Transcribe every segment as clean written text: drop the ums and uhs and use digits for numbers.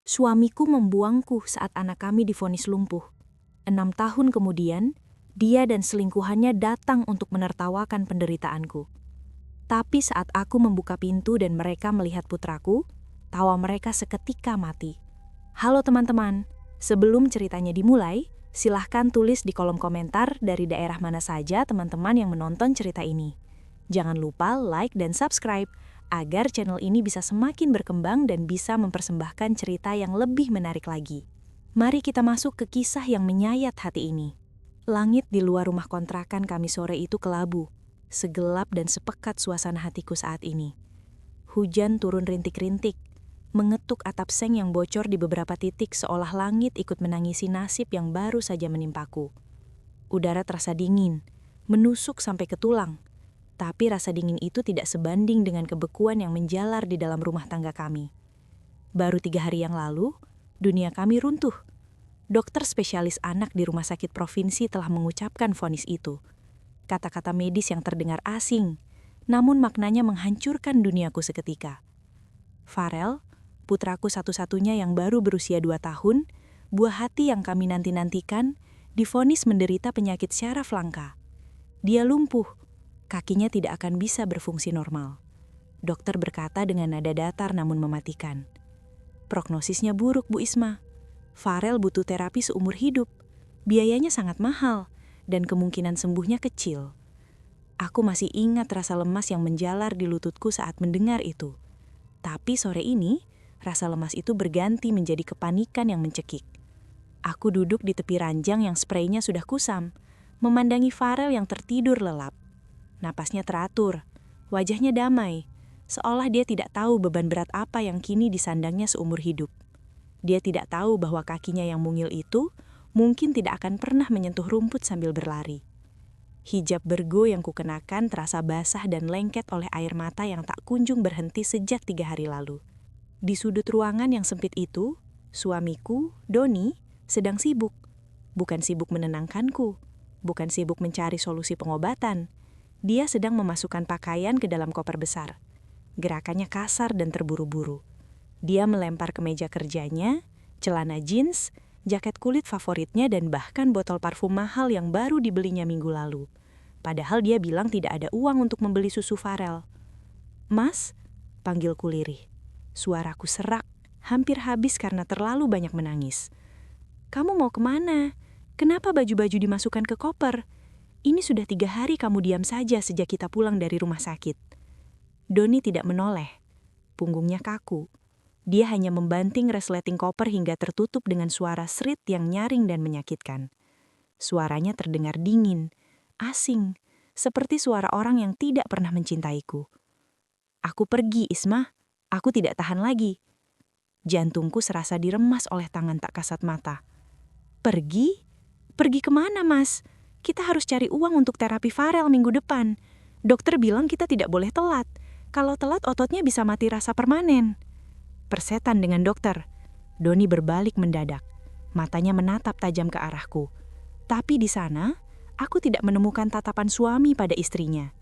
Suamiku membuangku saat anak kami divonis lumpuh. 6 tahun kemudian, dia dan selingkuhannya datang untuk menertawakan penderitaanku. Tapi saat aku membuka pintu dan mereka melihat putraku, tawa mereka seketika mati. Halo teman-teman, sebelum ceritanya dimulai, silahkan tulis di kolom komentar dari daerah mana saja teman-teman yang menonton cerita ini. Jangan lupa like dan subscribe, agar channel ini bisa semakin berkembang dan bisa mempersembahkan cerita yang lebih menarik lagi. Mari kita masuk ke kisah yang menyayat hati ini. Langit di luar rumah kontrakan kami sore itu kelabu, segelap dan sepekat suasana hatiku saat ini. Hujan turun rintik-rintik, mengetuk atap seng yang bocor di beberapa titik seolah langit ikut menangisi nasib yang baru saja menimpaku. Udara terasa dingin, menusuk sampai ke tulang. Tapi rasa dingin itu tidak sebanding dengan kebekuan yang menjalar di dalam rumah tangga kami. Baru 3 hari yang lalu, dunia kami runtuh. Dokter spesialis anak di rumah sakit provinsi telah mengucapkan vonis itu. Kata-kata medis yang terdengar asing, namun maknanya menghancurkan duniaku seketika. Farel, putraku satu-satunya yang baru berusia 2 tahun, buah hati yang kami nanti-nantikan, divonis menderita penyakit syaraf langka. Dia lumpuh. Kakinya tidak akan bisa berfungsi normal. Dokter berkata dengan nada datar namun mematikan. Prognosisnya buruk, Bu Isma. Farel butuh terapi seumur hidup. Biayanya sangat mahal dan kemungkinan sembuhnya kecil. Aku masih ingat rasa lemas yang menjalar di lututku saat mendengar itu. Tapi sore ini, rasa lemas itu berganti menjadi kepanikan yang mencekik. Aku duduk di tepi ranjang yang spraynya sudah kusam, memandangi Farel yang tertidur lelap. Napasnya teratur, wajahnya damai, seolah dia tidak tahu beban berat apa yang kini disandangnya seumur hidup. Dia tidak tahu bahwa kakinya yang mungil itu mungkin tidak akan pernah menyentuh rumput sambil berlari. Hijab bergo yang kukenakan terasa basah dan lengket oleh air mata yang tak kunjung berhenti sejak 3 hari lalu. Di sudut ruangan yang sempit itu, suamiku, Doni, sedang sibuk. Bukan sibuk menenangkanku, bukan sibuk mencari solusi pengobatan. Dia sedang memasukkan pakaian ke dalam koper besar. Gerakannya kasar dan terburu-buru. Dia melempar kemeja kerjanya, celana jeans, jaket kulit favoritnya dan bahkan botol parfum mahal yang baru dibelinya minggu lalu. Padahal dia bilang tidak ada uang untuk membeli susu Farel. "Mas," panggilku lirih. Suaraku serak, hampir habis karena terlalu banyak menangis. "Kamu mau kemana? Kenapa baju-baju dimasukkan ke koper? Ini sudah 3 hari kamu diam saja sejak kita pulang dari rumah sakit." Doni tidak menoleh. Punggungnya kaku. Dia hanya membanting resleting koper hingga tertutup dengan suara serit yang nyaring dan menyakitkan. Suaranya terdengar dingin, asing, seperti suara orang yang tidak pernah mencintaiku. "Aku pergi, Isma. Aku tidak tahan lagi." Jantungku serasa diremas oleh tangan tak kasat mata. "Pergi? Pergi kemana, Mas? Kita harus cari uang untuk terapi Farel minggu depan. Dokter bilang kita tidak boleh telat. Kalau telat ototnya bisa mati rasa permanen." Persetan dengan dokter. Doni berbalik mendadak. Matanya menatap tajam ke arahku. Tapi di sana, aku tidak menemukan tatapan suami pada istrinya.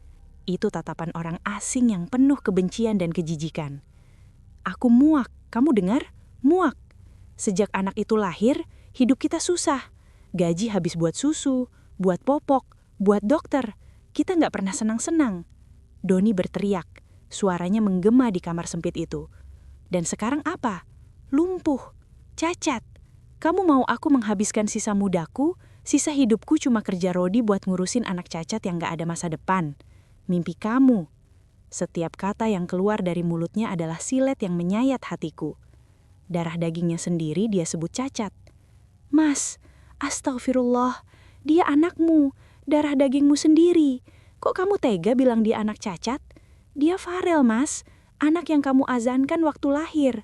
Itu tatapan orang asing yang penuh kebencian dan kejijikan. Aku muak, kamu dengar? Muak. Sejak anak itu lahir, hidup kita susah. Gaji habis buat susu, buat popok, buat dokter. Kita nggak pernah senang-senang. Doni berteriak, suaranya menggema di kamar sempit itu. Dan sekarang apa? Lumpuh, cacat. Kamu mau aku menghabiskan sisa mudaku, sisa hidupku cuma kerja rodi buat ngurusin anak cacat yang gak ada masa depan? Mimpi kamu. Setiap kata yang keluar dari mulutnya adalah silet yang menyayat hatiku. Darah dagingnya sendiri dia sebut cacat. "Mas, astagfirullah, dia anakmu, darah dagingmu sendiri. Kok kamu tega bilang dia anak cacat? Dia Farel, Mas, anak yang kamu azankan waktu lahir."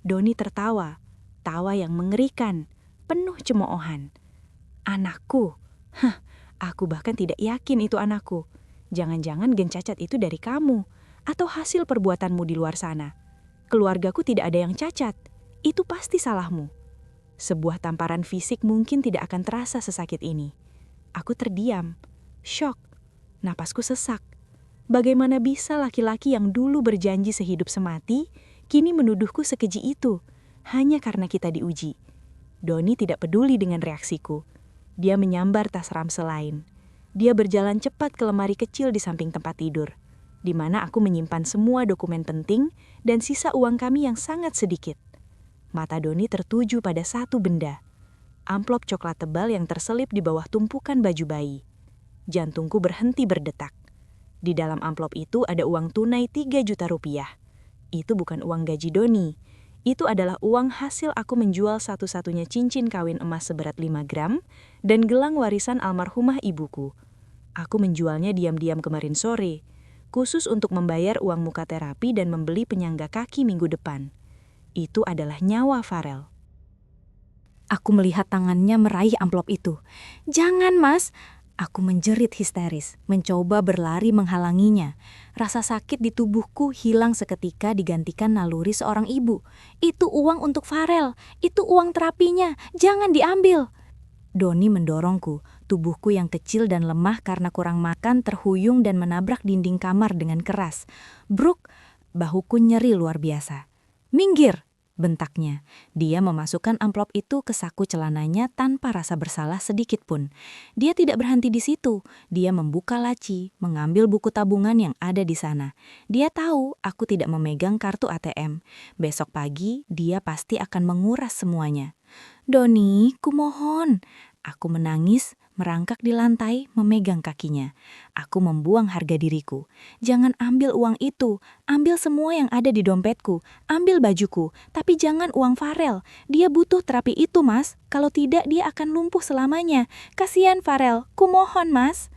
Doni tertawa, tawa yang mengerikan, penuh cemoohan. "Anakku? Hah, aku bahkan tidak yakin itu anakku. Jangan-jangan gen cacat itu dari kamu, atau hasil perbuatanmu di luar sana. Keluargaku tidak ada yang cacat, itu pasti salahmu." Sebuah tamparan fisik mungkin tidak akan terasa sesakit ini. Aku terdiam, syok, napasku sesak. Bagaimana bisa laki-laki yang dulu berjanji sehidup semati, kini menuduhku sekeji itu, hanya karena kita diuji. Doni tidak peduli dengan reaksiku. Dia menyambar tas ransel lain. Dia berjalan cepat ke lemari kecil di samping tempat tidur, di mana aku menyimpan semua dokumen penting dan sisa uang kami yang sangat sedikit. Mata Doni tertuju pada satu benda, amplop coklat tebal yang terselip di bawah tumpukan baju bayi. Jantungku berhenti berdetak. Di dalam amplop itu ada uang tunai 3 juta rupiah. Itu bukan uang gaji Doni. Itu adalah uang hasil aku menjual satu-satunya cincin kawin emas seberat 5 gram dan gelang warisan almarhumah ibuku. Aku menjualnya diam-diam kemarin sore, khusus untuk membayar uang muka terapi dan membeli penyangga kaki minggu depan. Itu adalah nyawa Farel. Aku melihat tangannya meraih amplop itu. "Jangan, Mas!" Aku menjerit histeris, mencoba berlari menghalanginya. Rasa sakit di tubuhku hilang seketika digantikan naluri seorang ibu. "Itu uang untuk Farel, itu uang terapinya, jangan diambil!" Doni mendorongku, tubuhku yang kecil dan lemah karena kurang makan terhuyung dan menabrak dinding kamar dengan keras. Bruk, bahuku nyeri luar biasa. "Minggir!" bentaknya. Dia memasukkan amplop itu ke saku celananya tanpa rasa bersalah sedikit pun. Dia tidak berhenti di situ. Dia membuka laci, mengambil buku tabungan yang ada di sana. Dia tahu aku tidak memegang kartu ATM. Besok pagi dia pasti akan menguras semuanya. "Doni, kumohon." Aku menangis, merangkak di lantai, memegang kakinya. Aku membuang harga diriku. "Jangan ambil uang itu, ambil semua yang ada di dompetku, ambil bajuku, tapi jangan uang Farel. Dia butuh terapi itu, Mas. Kalau tidak, dia akan lumpuh selamanya. Kasihan Farel, kumohon, Mas."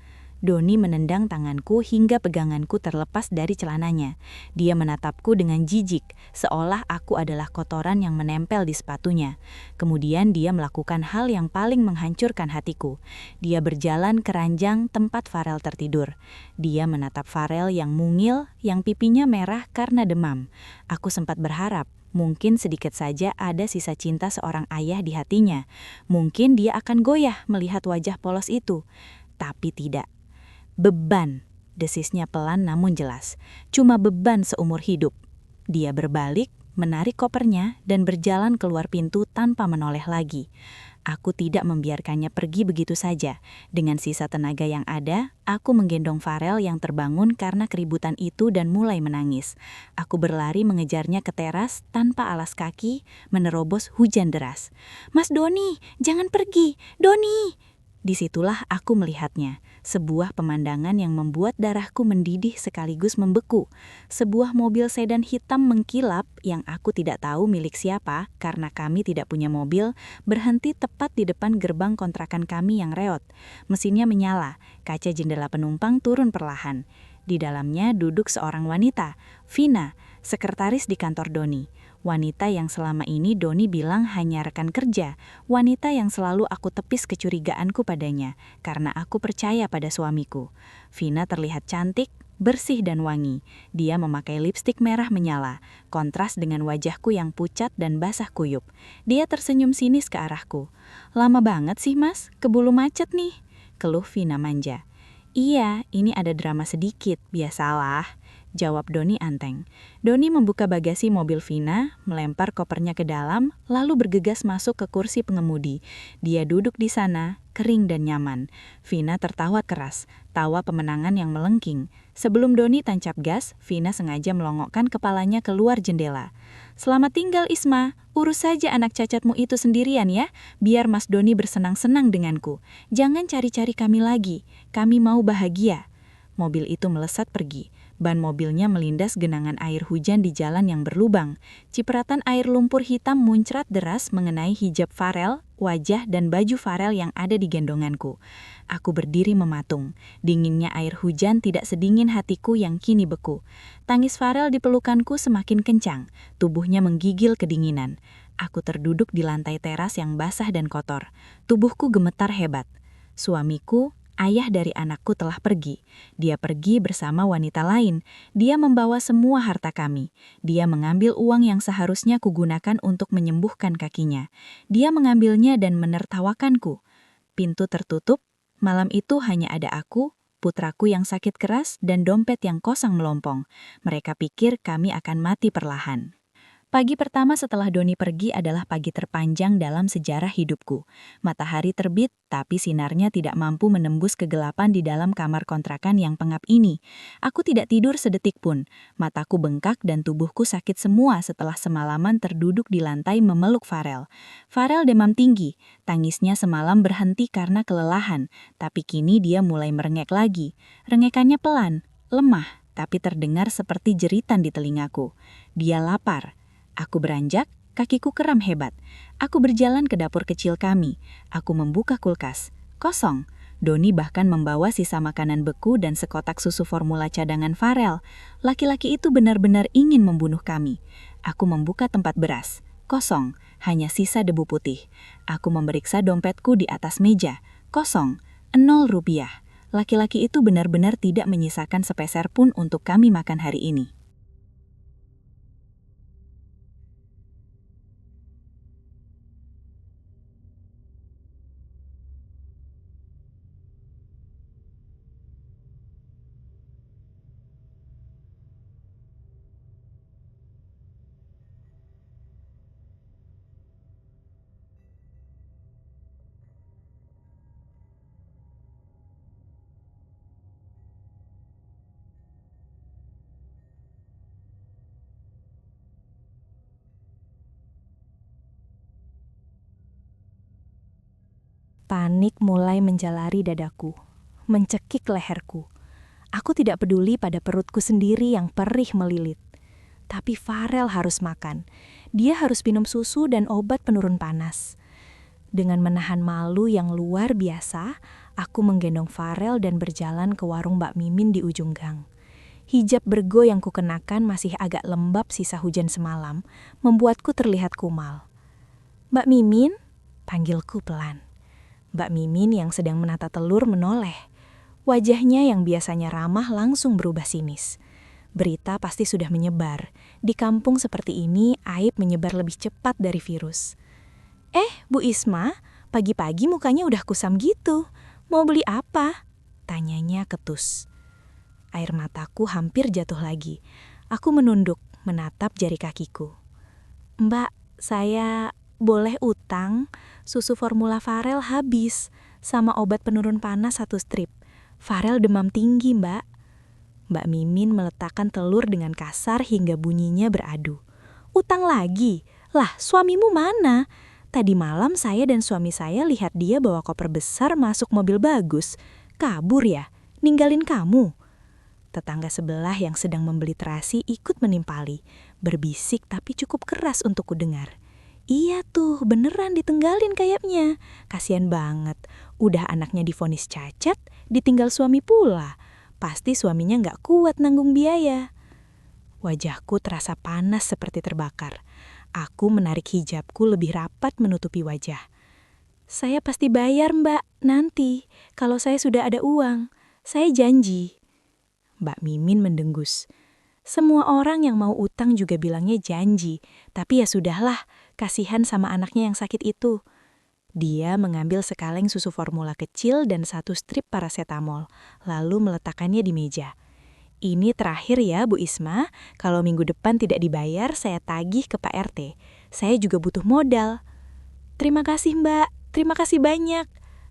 Doni menendang tanganku hingga peganganku terlepas dari celananya. Dia menatapku dengan jijik, seolah aku adalah kotoran yang menempel di sepatunya. Kemudian dia melakukan hal yang paling menghancurkan hatiku. Dia berjalan ke ranjang tempat Farel tertidur. Dia menatap Farel yang mungil, yang pipinya merah karena demam. Aku sempat berharap, mungkin sedikit saja ada sisa cinta seorang ayah di hatinya. Mungkin dia akan goyah melihat wajah polos itu. Tapi tidak. "Beban," desisnya pelan namun jelas. "Cuma beban seumur hidup." Dia berbalik, menarik kopernya, dan berjalan keluar pintu tanpa menoleh lagi. Aku tidak membiarkannya pergi begitu saja. Dengan sisa tenaga yang ada, aku menggendong Farel yang terbangun karena keributan itu dan mulai menangis. Aku berlari mengejarnya ke teras tanpa alas kaki, menerobos hujan deras. "Mas Doni, jangan pergi! Doni!" Disitulah aku melihatnya, sebuah pemandangan yang membuat darahku mendidih sekaligus membeku. Sebuah mobil sedan hitam mengkilap yang aku tidak tahu milik siapa karena kami tidak punya mobil, berhenti tepat di depan gerbang kontrakan kami yang reot. Mesinnya menyala, kaca jendela penumpang turun perlahan. Di dalamnya duduk seorang wanita, Vina, sekretaris di kantor Doni. Wanita yang selama ini Doni bilang hanya rekan kerja, wanita yang selalu aku tepis kecurigaanku padanya, karena aku percaya pada suamiku. Vina terlihat cantik, bersih dan wangi. Dia memakai lipstik merah menyala, kontras dengan wajahku yang pucat dan basah kuyup. Dia tersenyum sinis ke arahku. "Lama banget sih, Mas, keburu macet nih," keluh Vina manja. "Iya, ini ada drama sedikit, biasalah," jawab Doni anteng. Doni membuka bagasi mobil Vina, melempar kopernya ke dalam, lalu bergegas masuk ke kursi pengemudi. Dia duduk di sana, kering dan nyaman. Vina tertawa keras, tawa pemenangan yang melengking. Sebelum Doni tancap gas, Vina sengaja melongokkan kepalanya keluar jendela. "Selamat tinggal, Isma. Urus saja anak cacatmu itu sendirian ya, biar Mas Doni bersenang-senang denganku. Jangan cari-cari kami lagi, kami mau bahagia." Mobil itu melesat pergi. Ban mobilnya melindas genangan air hujan di jalan yang berlubang. Cipratan air lumpur hitam muncrat deras mengenai hijab Farel, wajah dan baju Farel yang ada di gendonganku. Aku berdiri mematung. Dinginnya air hujan tidak sedingin hatiku yang kini beku. Tangis Farel di pelukanku semakin kencang. Tubuhnya menggigil kedinginan. Aku terduduk di lantai teras yang basah dan kotor. Tubuhku gemetar hebat. Suamiku, ayah dari anakku, telah pergi. Dia pergi bersama wanita lain. Dia membawa semua harta kami. Dia mengambil uang yang seharusnya kugunakan untuk menyembuhkan kakinya. Dia mengambilnya dan menertawakanku. Pintu tertutup. Malam itu hanya ada aku, putraku yang sakit keras, dan dompet yang kosong melompong. Mereka pikir kami akan mati perlahan. Pagi pertama setelah Doni pergi adalah pagi terpanjang dalam sejarah hidupku. Matahari terbit, tapi sinarnya tidak mampu menembus kegelapan di dalam kamar kontrakan yang pengap ini. Aku tidak tidur sedetik pun. Mataku bengkak dan tubuhku sakit semua setelah semalaman terduduk di lantai memeluk Farel. Farel demam tinggi. Tangisnya semalam berhenti karena kelelahan, tapi kini dia mulai merengek lagi. Rengekannya pelan, lemah, tapi terdengar seperti jeritan di telingaku. Dia lapar. Aku beranjak, kakiku kram hebat. Aku berjalan ke dapur kecil kami. Aku membuka kulkas. Kosong. Doni bahkan membawa sisa makanan beku dan sekotak susu formula cadangan Farel. Laki-laki itu benar-benar ingin membunuh kami. Aku membuka tempat beras. Kosong. Hanya sisa debu putih. Aku memeriksa dompetku di atas meja. Kosong. 0 rupiah. Laki-laki itu benar-benar tidak menyisakan sepeser pun untuk kami makan hari ini. Panik mulai menjalari dadaku, mencekik leherku. Aku tidak peduli pada perutku sendiri yang perih melilit. Tapi Farel harus makan. Dia harus minum susu dan obat penurun panas. Dengan menahan malu yang luar biasa, aku menggendong Farel dan berjalan ke warung Mbak Mimin di ujung gang. Hijab bergo yang kukenakan masih agak lembab sisa hujan semalam, membuatku terlihat kumal. "Mbak Mimin?" panggilku pelan. Mbak Mimin yang sedang menata telur menoleh. Wajahnya yang biasanya ramah langsung berubah sinis. Berita pasti sudah menyebar. Di kampung seperti ini, aib menyebar lebih cepat dari virus. Bu Isma, pagi-pagi mukanya udah kusam gitu. Mau beli apa?" tanyanya ketus. Air mataku hampir jatuh lagi. Aku menunduk, menatap jari kakiku. "Mbak, saya boleh utang? Susu formula Farel habis, sama obat penurun panas 1 strip. Farel demam tinggi, Mbak." Mbak Mimin meletakkan telur dengan kasar hingga bunyinya beradu. "Utang lagi? Lah, suamimu mana? Tadi malam saya dan suami saya lihat dia bawa koper besar masuk mobil bagus. Kabur ya? Ninggalin kamu?" Tetangga sebelah yang sedang membeli terasi ikut menimpali, berbisik tapi cukup keras untuk kudengar. "Iya tuh, beneran ditinggalin kayaknya. Kasian banget, udah anaknya divonis cacat, ditinggal suami pula. Pasti suaminya nggak kuat nanggung biaya." Wajahku terasa panas seperti terbakar. Aku menarik hijabku lebih rapat menutupi wajah. "Saya pasti bayar, Mbak, nanti, kalau saya sudah ada uang. Saya janji." Mbak Mimin mendengus. Semua orang yang mau utang juga bilangnya janji, tapi ya sudahlah, kasihan sama anaknya yang sakit itu. Dia mengambil sekaleng susu formula kecil dan 1 strip paracetamol, lalu meletakkannya di meja. "Ini terakhir ya, Bu Isma. Kalau minggu depan tidak dibayar, saya tagih ke Pak RT. Saya juga butuh modal." "Terima kasih, Mbak. Terima kasih banyak,"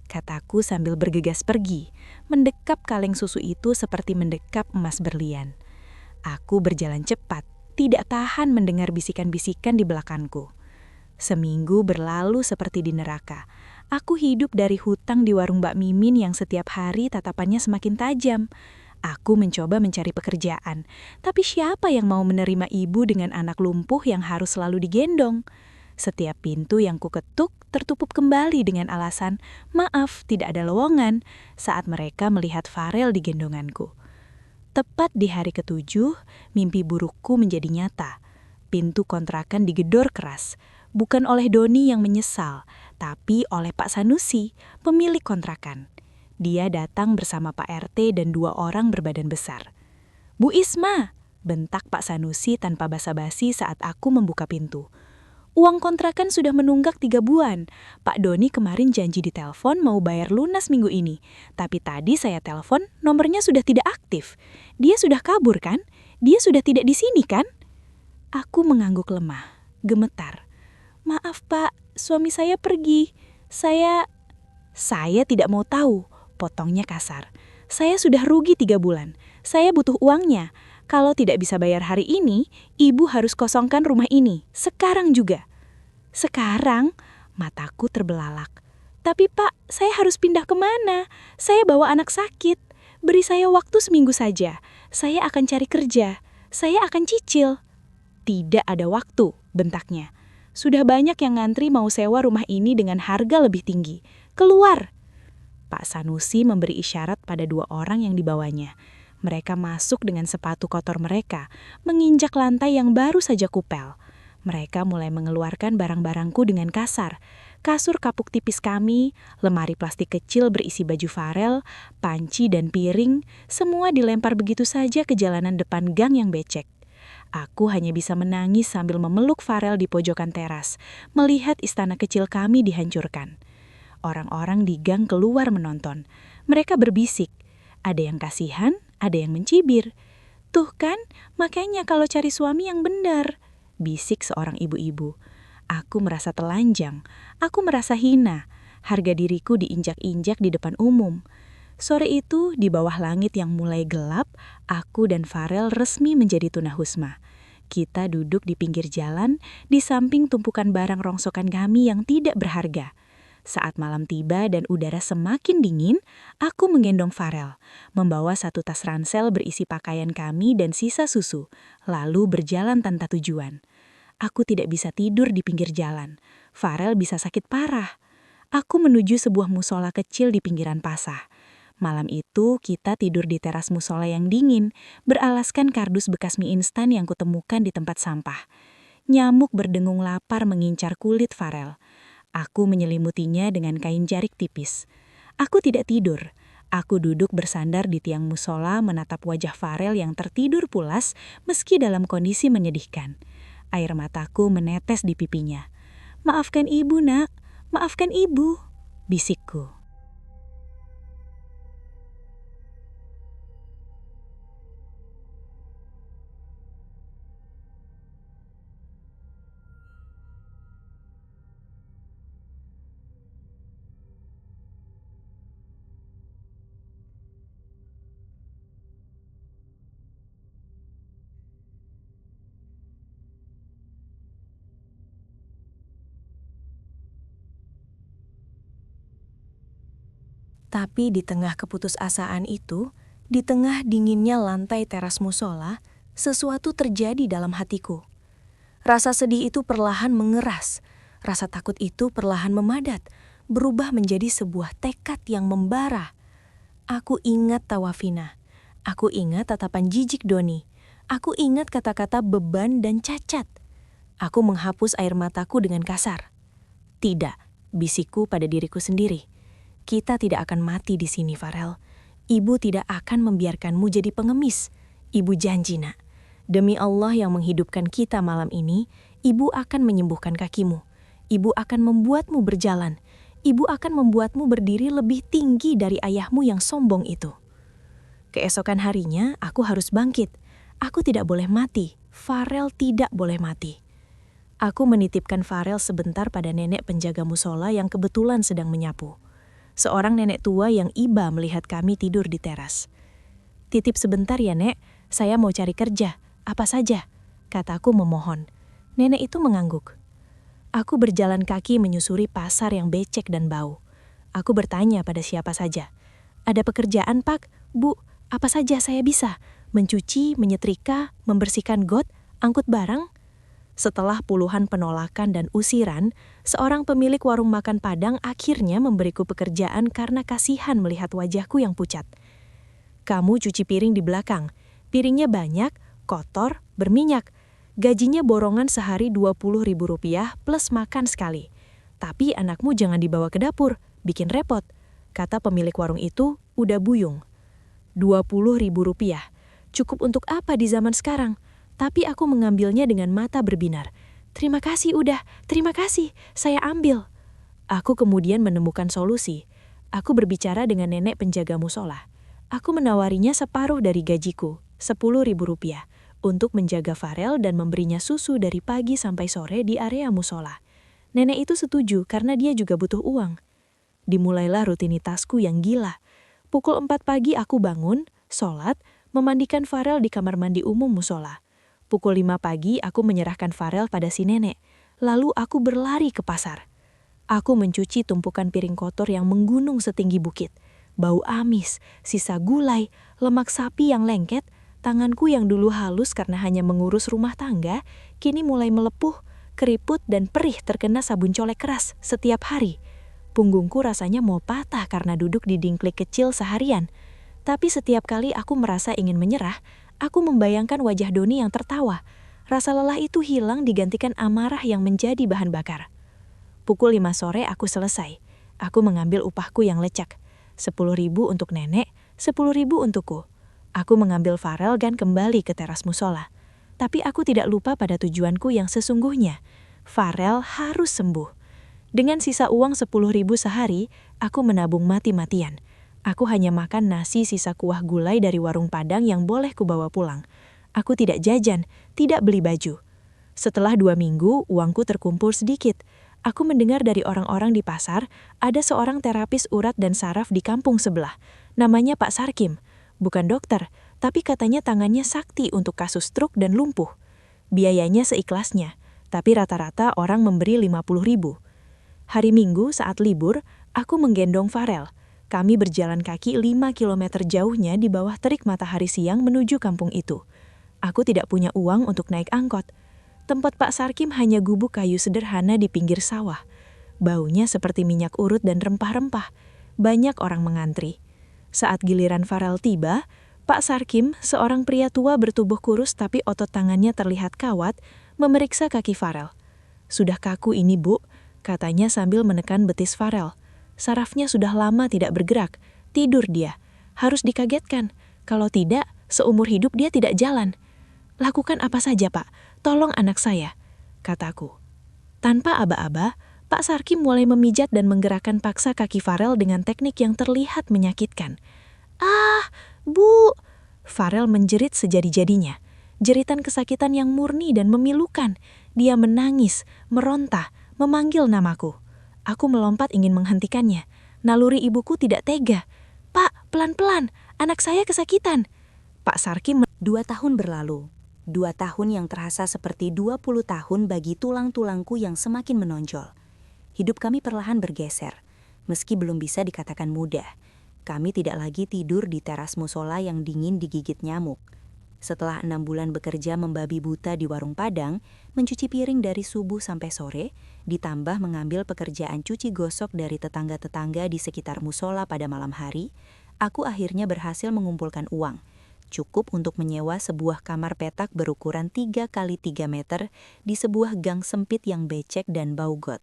kataku sambil bergegas pergi. Mendekap kaleng susu itu seperti mendekap emas berlian. Aku berjalan cepat, tidak tahan mendengar bisikan-bisikan di belakangku. Seminggu berlalu seperti di neraka. Aku hidup dari hutang di warung Mbak Mimin yang setiap hari tatapannya semakin tajam. Aku mencoba mencari pekerjaan, tapi siapa yang mau menerima ibu dengan anak lumpuh yang harus selalu digendong? Setiap pintu yang kuketuk tertutup kembali dengan alasan, "Maaf, tidak ada lowongan," saat mereka melihat Farel di gendonganku. Tepat di hari ke-7, mimpi burukku menjadi nyata. Pintu kontrakan digedor keras, bukan oleh Doni yang menyesal, tapi oleh Pak Sanusi, pemilik kontrakan. Dia datang bersama Pak RT dan 2 orang berbadan besar. "Bu Isma!" bentak Pak Sanusi tanpa basa-basi saat aku membuka pintu. "Uang kontrakan sudah menunggak 3 bulan. Pak Doni kemarin janji di telepon mau bayar lunas minggu ini. Tapi tadi saya telepon, nomornya sudah tidak aktif. Dia sudah kabur kan? Dia sudah tidak di sini kan?" Aku mengangguk lemah, gemetar. "Maaf Pak, suami saya pergi. Saya tidak mau tahu," potongnya kasar. "Saya sudah rugi 3 bulan. Saya butuh uangnya. Kalau tidak bisa bayar hari ini, ibu harus kosongkan rumah ini. Sekarang juga." "Sekarang?" Mataku terbelalak. "Tapi Pak, saya harus pindah kemana? Saya bawa anak sakit. Beri saya waktu seminggu saja. Saya akan cari kerja. Saya akan cicil." "Tidak ada waktu," bentaknya. "Sudah banyak yang ngantri mau sewa rumah ini dengan harga lebih tinggi. Keluar!" Pak Sanusi memberi isyarat pada 2 orang yang dibawanya. Mereka masuk dengan sepatu kotor mereka, menginjak lantai yang baru saja kupel. Mereka mulai mengeluarkan barang-barangku dengan kasar. Kasur kapuk tipis kami, lemari plastik kecil berisi baju Farel, panci dan piring, semua dilempar begitu saja ke jalanan depan gang yang becek. Aku hanya bisa menangis sambil memeluk Farel di pojokan teras, melihat istana kecil kami dihancurkan. Orang-orang di gang keluar menonton. Mereka berbisik. Ada yang kasihan, ada yang mencibir. "Tuh kan, makanya kalau cari suami yang benar," bisik seorang ibu-ibu. Aku merasa telanjang, aku merasa hina. Harga diriku diinjak-injak di depan umum. Sore itu, di bawah langit yang mulai gelap, aku dan Farel resmi menjadi tunahusma. Kita duduk di pinggir jalan, di samping tumpukan barang rongsokan kami yang tidak berharga. Saat malam tiba dan udara semakin dingin, aku menggendong Farel, membawa 1 tas ransel berisi pakaian kami dan sisa susu, lalu berjalan tanpa tujuan. Aku tidak bisa tidur di pinggir jalan. Farel bisa sakit parah. Aku menuju sebuah musola kecil di pinggiran pasar. Malam itu kita tidur di teras musola yang dingin, beralaskan kardus bekas mie instan yang kutemukan di tempat sampah. Nyamuk berdengung lapar mengincar kulit Farel. Aku menyelimutinya dengan kain jarik tipis. Aku tidak tidur. Aku duduk bersandar di tiang musola menatap wajah Farel yang tertidur pulas meski dalam kondisi menyedihkan. Air mataku menetes di pipinya. "Maafkan ibu, Nak. Maafkan ibu," bisikku. Tapi di tengah keputusasaan itu, di tengah dinginnya lantai teras musola, sesuatu terjadi dalam hatiku. Rasa sedih itu perlahan mengeras, rasa takut itu perlahan memadat, berubah menjadi sebuah tekad yang membara. Aku ingat tawa Vina, aku ingat tatapan jijik Doni, aku ingat kata-kata beban dan cacat. Aku menghapus air mataku dengan kasar. "Tidak," bisikku pada diriku sendiri. "Kita tidak akan mati di sini, Farel. Ibu tidak akan membiarkanmu jadi pengemis. Ibu janji, Nak. Demi Allah yang menghidupkan kita malam ini, ibu akan menyembuhkan kakimu. Ibu akan membuatmu berjalan. Ibu akan membuatmu berdiri lebih tinggi dari ayahmu yang sombong itu." Keesokan harinya, aku harus bangkit. Aku tidak boleh mati. Farel tidak boleh mati. Aku menitipkan Farel sebentar pada nenek penjaga musola yang kebetulan sedang menyapu. Seorang nenek tua yang iba melihat kami tidur di teras. "Titip sebentar ya, Nek. Saya mau cari kerja. Apa saja?" kataku memohon. Nenek itu mengangguk. Aku berjalan kaki menyusuri pasar yang becek dan bau. Aku bertanya pada siapa saja. "Ada pekerjaan, Pak? Bu, apa saja saya bisa? Mencuci, menyetrika, membersihkan got, angkut barang?" Setelah puluhan penolakan dan usiran, seorang pemilik warung makan Padang akhirnya memberiku pekerjaan karena kasihan melihat wajahku yang pucat. "Kamu cuci piring di belakang. Piringnya banyak, kotor, berminyak. Gajinya borongan sehari Rp20.000 plus makan sekali. Tapi anakmu jangan dibawa ke dapur, bikin repot," kata pemilik warung itu, udah buyung. Rp20.000. Cukup untuk apa di zaman sekarang? Tapi aku mengambilnya dengan mata berbinar. "Terima kasih udah, terima kasih, saya ambil." Aku kemudian menemukan solusi. Aku berbicara dengan nenek penjaga musola. Aku menawarinya separuh dari gajiku, Rp10.000. untuk menjaga Farel dan memberinya susu dari pagi sampai sore di area musola. Nenek itu setuju karena dia juga butuh uang. Dimulailah rutinitasku yang gila. Pukul 4 pagi aku bangun, sholat, memandikan Farel di kamar mandi umum musola. Pukul 5 pagi aku menyerahkan Farel pada si nenek. Lalu aku berlari ke pasar. Aku mencuci tumpukan piring kotor yang menggunung setinggi bukit. Bau amis, sisa gulai, lemak sapi yang lengket, tanganku yang dulu halus karena hanya mengurus rumah tangga, kini mulai melepuh, keriput dan perih terkena sabun colek keras setiap hari. Punggungku rasanya mau patah karena duduk di dingklik kecil seharian. Tapi setiap kali aku merasa ingin menyerah, aku membayangkan wajah Doni yang tertawa. Rasa lelah itu hilang digantikan amarah yang menjadi bahan bakar. Pukul 5 sore aku selesai. Aku mengambil upahku yang lecak. 10.000 untuk nenek, 10.000 untukku. Aku mengambil Farel dan kembali ke teras musola. Tapi aku tidak lupa pada tujuanku yang sesungguhnya. Farel harus sembuh. Dengan sisa uang 10.000 sehari, aku menabung mati-matian. Aku hanya makan nasi sisa kuah gulai dari warung Padang yang boleh kubawa pulang. Aku tidak jajan, tidak beli baju. Setelah 2 minggu, uangku terkumpul sedikit. Aku mendengar dari orang-orang di pasar, ada seorang terapis urat dan saraf di kampung sebelah. Namanya Pak Sarkim. Bukan dokter, tapi katanya tangannya sakti untuk kasus stroke dan lumpuh. Biayanya seikhlasnya, tapi rata-rata orang memberi 50.000. Hari Minggu saat libur, aku menggendong Farel. Kami berjalan kaki 5 kilometer jauhnya di bawah terik matahari siang menuju kampung itu. Aku tidak punya uang untuk naik angkot. Tempat Pak Sarkim hanya gubuk kayu sederhana di pinggir sawah. Baunya seperti minyak urut dan rempah-rempah. Banyak orang mengantri. Saat giliran Farel tiba, Pak Sarkim, seorang pria tua bertubuh kurus tapi otot tangannya terlihat kawat, memeriksa kaki Farel. "Sudah kaku ini, Bu," katanya sambil menekan betis Farel. "Sarafnya sudah lama tidak bergerak. Tidur dia. Harus dikagetkan. Kalau tidak, seumur hidup dia tidak jalan." "Lakukan apa saja, Pak. Tolong anak saya," kataku. Tanpa aba-aba, Pak Sarkim mulai memijat dan menggerakkan paksa kaki Farel dengan teknik yang terlihat menyakitkan. "Ah, Bu!" Farel menjerit sejadi-jadinya. Jeritan kesakitan yang murni dan memilukan. Dia menangis, meronta, memanggil namaku. Aku melompat ingin menghentikannya. Naluri ibuku tidak tega. "Pak, pelan-pelan, anak saya kesakitan." Pak Sarkim 2 tahun berlalu. 2 tahun yang terasa seperti 20 tahun bagi tulang-tulangku yang semakin menonjol. Hidup kami perlahan bergeser. Meski belum bisa dikatakan mudah. Kami tidak lagi tidur di teras musola yang dingin digigit nyamuk. Setelah 6 bulan bekerja membabi buta di warung Padang, mencuci piring dari subuh sampai sore, ditambah mengambil pekerjaan cuci gosok dari tetangga-tetangga di sekitar musola pada malam hari, aku akhirnya berhasil mengumpulkan uang. Cukup untuk menyewa sebuah kamar petak berukuran 3 kali 3 meter di sebuah gang sempit yang becek dan bau got.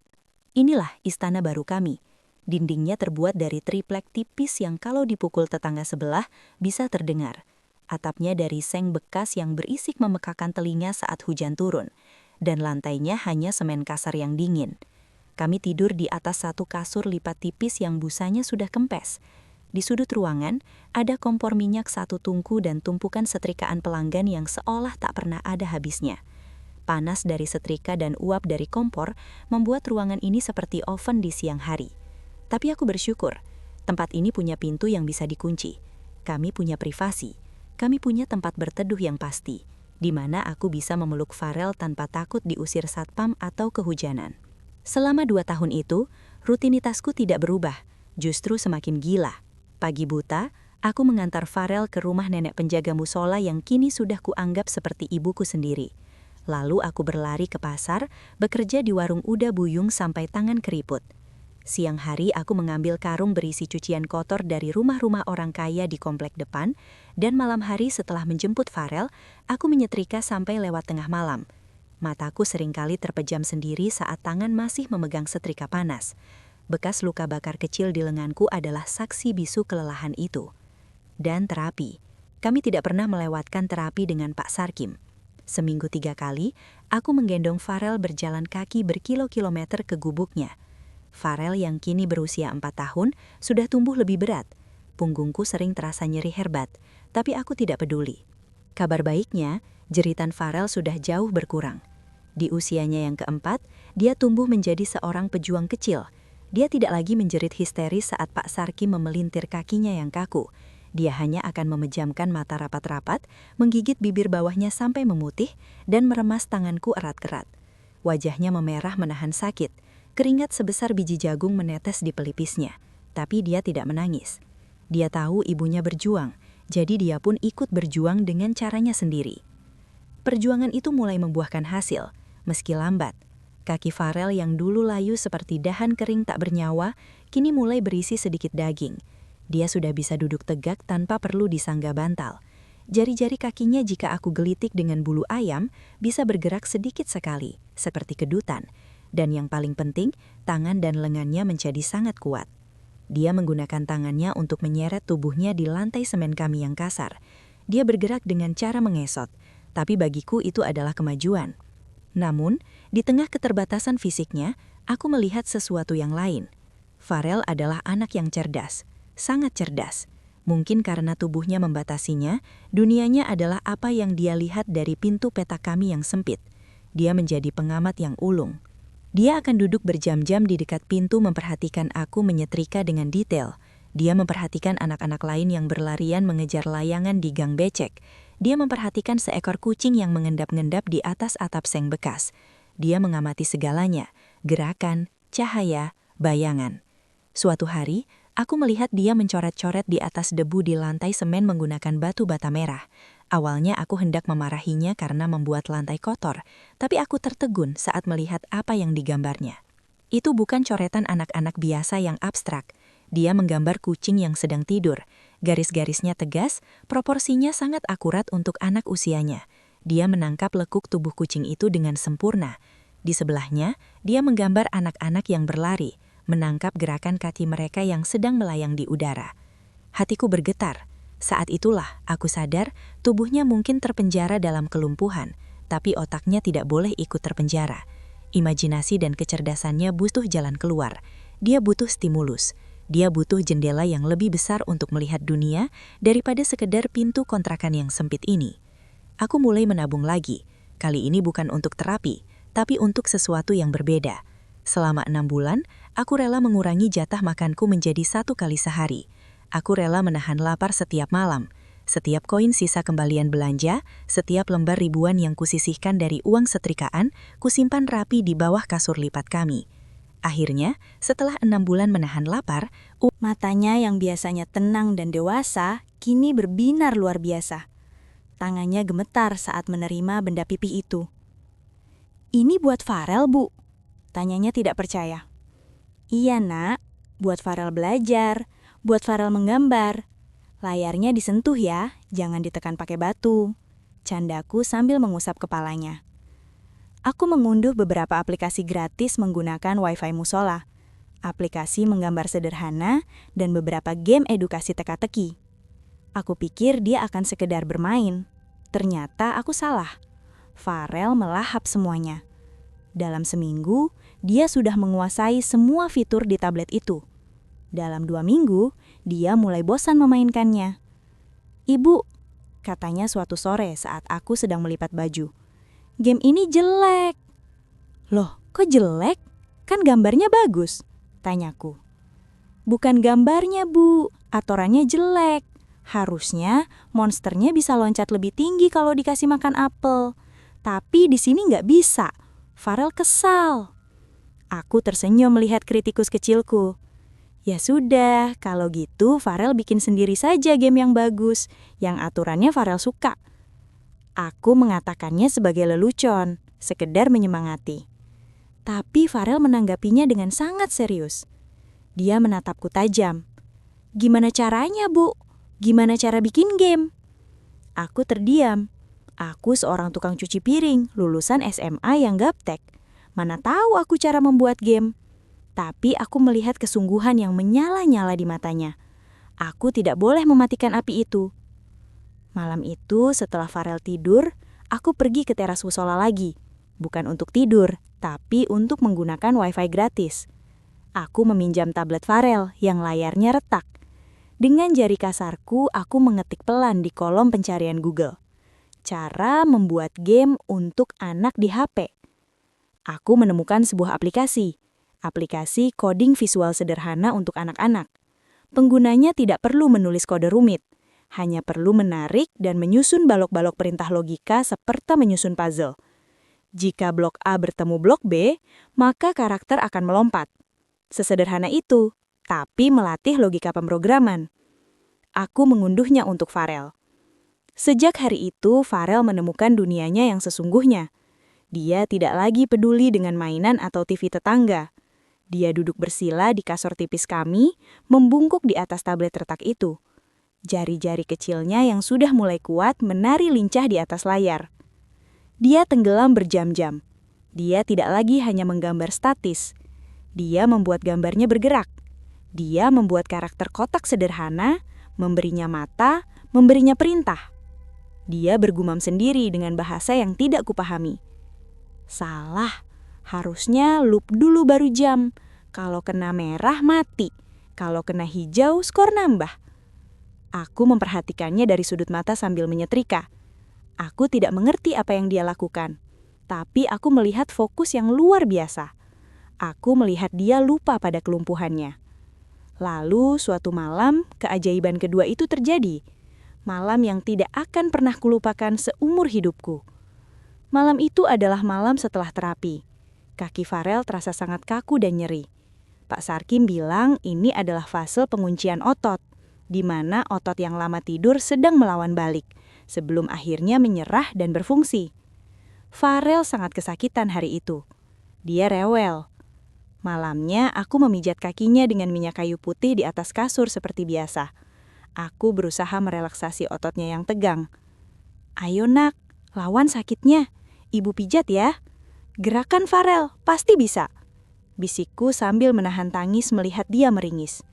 Inilah istana baru kami. Dindingnya terbuat dari triplek tipis yang kalau dipukul tetangga sebelah bisa terdengar. Atapnya dari seng bekas yang berisik memekakan telinga saat hujan turun, dan lantainya hanya semen kasar yang dingin. Kami tidur di atas satu kasur lipat tipis yang busanya sudah kempes. Di sudut ruangan, ada kompor minyak 1 tungku dan tumpukan setrikaan pelanggan yang seolah tak pernah ada habisnya. Panas dari setrika dan uap dari kompor membuat ruangan ini seperti oven di siang hari. Tapi aku bersyukur, tempat ini punya pintu yang bisa dikunci. Kami punya privasi. Kami punya tempat berteduh yang pasti, di mana aku bisa memeluk Farel tanpa takut diusir satpam atau kehujanan. Selama 2 tahun itu, rutinitasku tidak berubah, justru semakin gila. Pagi buta, aku mengantar Farel ke rumah nenek penjaga musola yang kini sudah kuanggap seperti ibuku sendiri. Lalu aku berlari ke pasar, bekerja di warung Uda Buyung sampai tangan keriput. Siang hari aku mengambil karung berisi cucian kotor dari rumah-rumah orang kaya di komplek depan, dan malam hari setelah menjemput Farel, aku menyetrika sampai lewat tengah malam. Mataku seringkali terpejam sendiri saat tangan masih memegang setrika panas. Bekas luka bakar kecil di lenganku adalah saksi bisu kelelahan itu. Dan terapi. Kami tidak pernah melewatkan terapi dengan Pak Sarkim. Seminggu 3 kali, aku menggendong Farel berjalan kaki berkilo-kilometer ke gubuknya. Farel yang kini berusia 4 tahun sudah tumbuh lebih berat. Punggungku sering terasa nyeri herbat, tapi aku tidak peduli. Kabar baiknya, Jeritan Farel sudah jauh berkurang. Di usianya yang keempat, dia tumbuh menjadi seorang pejuang kecil. Dia tidak lagi menjerit histeris saat Pak Sarki memelintir kakinya yang kaku. Dia hanya akan memejamkan mata rapat-rapat, menggigit bibir bawahnya sampai memutih, dan meremas tanganku erat-erat. Wajahnya memerah menahan sakit. Keringat sebesar biji jagung menetes di pelipisnya. Tapi dia tidak menangis. Dia tahu ibunya berjuang, jadi dia pun ikut berjuang dengan caranya sendiri. Perjuangan itu mulai membuahkan hasil, meski lambat. Kaki Farel yang dulu layu seperti dahan kering tak bernyawa, kini mulai berisi sedikit daging. Dia sudah bisa duduk tegak tanpa perlu disangga bantal. Jari-jari kakinya jika aku gelitik dengan bulu ayam, bisa bergerak sedikit sekali, seperti kedutan. Dan yang paling penting, tangan dan lengannya menjadi sangat kuat. Dia menggunakan tangannya untuk menyeret tubuhnya di lantai semen kami yang kasar. Dia bergerak dengan cara mengesot, tapi bagiku itu adalah kemajuan. Namun, di tengah keterbatasan fisiknya, aku melihat sesuatu yang lain. Farel adalah anak yang cerdas, sangat cerdas. Mungkin karena tubuhnya membatasinya, dunianya adalah apa yang dia lihat dari pintu petak kami yang sempit. Dia menjadi pengamat yang ulung. Dia akan duduk berjam-jam di dekat pintu memperhatikan aku menyetrika dengan detail. Dia memperhatikan anak-anak lain yang berlarian mengejar layangan di gang becek. Dia memperhatikan seekor kucing yang mengendap-ngendap di atas atap seng bekas. Dia mengamati segalanya, gerakan, cahaya, bayangan. Suatu hari, aku melihat dia mencoret-coret di atas debu di lantai semen menggunakan batu bata merah. Awalnya aku hendak memarahinya karena membuat lantai kotor, tapi aku tertegun saat melihat apa yang digambarnya. Itu bukan coretan anak-anak biasa yang abstrak. Dia menggambar kucing yang sedang tidur. Garis-garisnya tegas, proporsinya sangat akurat untuk anak usianya. Dia menangkap lekuk tubuh kucing itu dengan sempurna. Di sebelahnya, dia menggambar anak-anak yang berlari, menangkap gerakan kaki mereka yang sedang melayang di udara. Hatiku bergetar. Saat itulah aku sadar tubuhnya mungkin terpenjara dalam kelumpuhan, tapi otaknya tidak boleh ikut terpenjara. Imajinasi dan kecerdasannya butuh jalan keluar. Dia butuh stimulus. Dia butuh jendela yang lebih besar untuk melihat dunia daripada sekedar pintu kontrakan yang sempit ini. Aku mulai menabung lagi. Kali ini bukan untuk terapi, tapi untuk sesuatu yang berbeda. Selama 6 bulan, aku rela mengurangi jatah makanku menjadi 1 kali sehari. Aku rela menahan lapar setiap malam. Setiap koin sisa kembalian belanja, setiap lembar ribuan yang kusisihkan dari uang setrikaan, kusimpan rapi di bawah kasur lipat kami. Akhirnya, setelah 6 bulan menahan lapar, Matanya yang biasanya tenang dan dewasa, kini berbinar luar biasa. Tangannya gemetar saat menerima benda pipih itu. "Ini buat Farel, Bu?" Tanyanya tidak percaya. "Iya, Nak. Buat Farel belajar, buat Farel menggambar. Layarnya disentuh ya, jangan ditekan pakai batu." Candaku sambil mengusap kepalanya. Aku mengunduh beberapa aplikasi gratis menggunakan Wi-Fi musola, aplikasi menggambar sederhana, dan beberapa game edukasi teka-teki. Aku pikir dia akan sekedar bermain. Ternyata aku salah. Farel melahap semuanya. Dalam seminggu, dia sudah menguasai semua fitur di tablet itu. Dalam 2 minggu, dia mulai bosan memainkannya. "Ibu," katanya suatu sore saat aku sedang melipat baju, "game ini jelek." "Loh, kok jelek? Kan gambarnya bagus," tanyaku. "Bukan gambarnya, Bu. Aturannya jelek. Harusnya monsternya bisa loncat lebih tinggi kalau dikasih makan apel. Tapi di sini nggak bisa." Farel kesal. Aku tersenyum melihat kritikus kecilku. "Ya sudah, kalau gitu Farel bikin sendiri saja game yang bagus, yang aturannya Farel suka." Aku mengatakannya sebagai lelucon, sekedar menyemangati. Tapi Farel menanggapinya dengan sangat serius. Dia menatapku tajam. "Gimana caranya, Bu? Gimana cara bikin game?" Aku terdiam. Aku seorang tukang cuci piring, lulusan SMA yang gaptek. Mana tahu aku cara membuat game. Tapi aku melihat kesungguhan yang menyala-nyala di matanya. Aku tidak boleh mematikan api itu. Malam itu setelah Farel tidur, aku pergi ke teras musola lagi. Bukan untuk tidur, tapi untuk menggunakan Wi-Fi gratis. Aku meminjam tablet Farel yang layarnya retak. Dengan jari kasarku, aku mengetik pelan di kolom pencarian Google. cara membuat game untuk anak di HP. Aku menemukan sebuah aplikasi coding visual sederhana untuk anak-anak. Penggunanya tidak perlu menulis kode rumit, hanya perlu menarik dan menyusun balok-balok perintah logika seperti menyusun puzzle. Jika blok A bertemu blok B, maka karakter akan melompat. Sesederhana itu, tapi melatih logika pemrograman. Aku mengunduhnya untuk Farel. Sejak hari itu, Farel menemukan dunianya yang sesungguhnya. Dia tidak lagi peduli dengan mainan atau TV tetangga. Dia duduk bersila di kasur tipis kami, membungkuk di atas tablet retak itu. Jari-jari kecilnya yang sudah mulai kuat menari lincah di atas layar. Dia tenggelam berjam-jam. Dia tidak lagi hanya menggambar statis. Dia membuat gambarnya bergerak. Dia membuat karakter kotak sederhana, memberinya mata, memberinya perintah. Dia bergumam sendiri dengan bahasa yang tidak kupahami. Salah. Harusnya loop dulu baru jam. Kalau kena merah mati. Kalau kena hijau skor nambah. Aku memperhatikannya dari sudut mata sambil menyetrika. Aku tidak mengerti apa yang dia lakukan. Tapi aku melihat fokus yang luar biasa. Aku melihat dia lupa pada kelumpuhannya. Lalu suatu malam keajaiban kedua itu terjadi. Malam yang tidak akan pernah kulupakan seumur hidupku. Malam itu adalah malam setelah terapi. Kaki Farel terasa sangat kaku dan nyeri. Pak Sarkim bilang ini adalah fase penguncian otot, di mana otot yang lama tidur sedang melawan balik, sebelum akhirnya menyerah dan berfungsi. Farel sangat kesakitan hari itu. Dia rewel. Malamnya aku memijat kakinya dengan minyak kayu putih di atas kasur seperti biasa. Aku berusaha merelaksasi ototnya yang tegang. Ayo nak, lawan sakitnya. Ibu pijat ya. Gerakan Farel, pasti bisa. Bisikku sambil menahan tangis melihat dia meringis.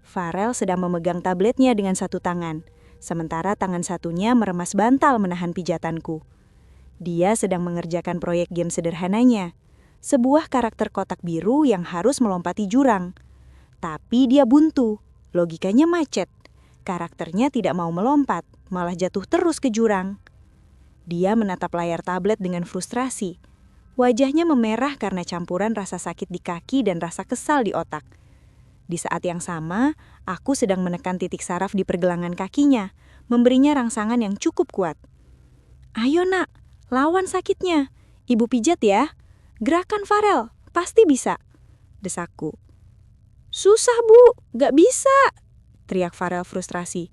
Farel sedang memegang tabletnya dengan satu tangan, sementara tangan satunya meremas bantal menahan pijatanku. Dia sedang mengerjakan proyek game sederhananya, sebuah karakter kotak biru yang harus melompati jurang. Tapi dia buntu, logikanya macet. Karakternya tidak mau melompat, malah jatuh terus ke jurang. Dia menatap layar tablet dengan frustrasi. Wajahnya memerah karena campuran rasa sakit di kaki dan rasa kesal di otak. Di saat yang sama, aku sedang menekan titik saraf di pergelangan kakinya, memberinya rangsangan yang cukup kuat. Ayo nak, lawan sakitnya. Ibu pijat ya. Gerakan Farel, pasti bisa. Desakku. Susah bu, gak bisa. Teriak Farel frustrasi.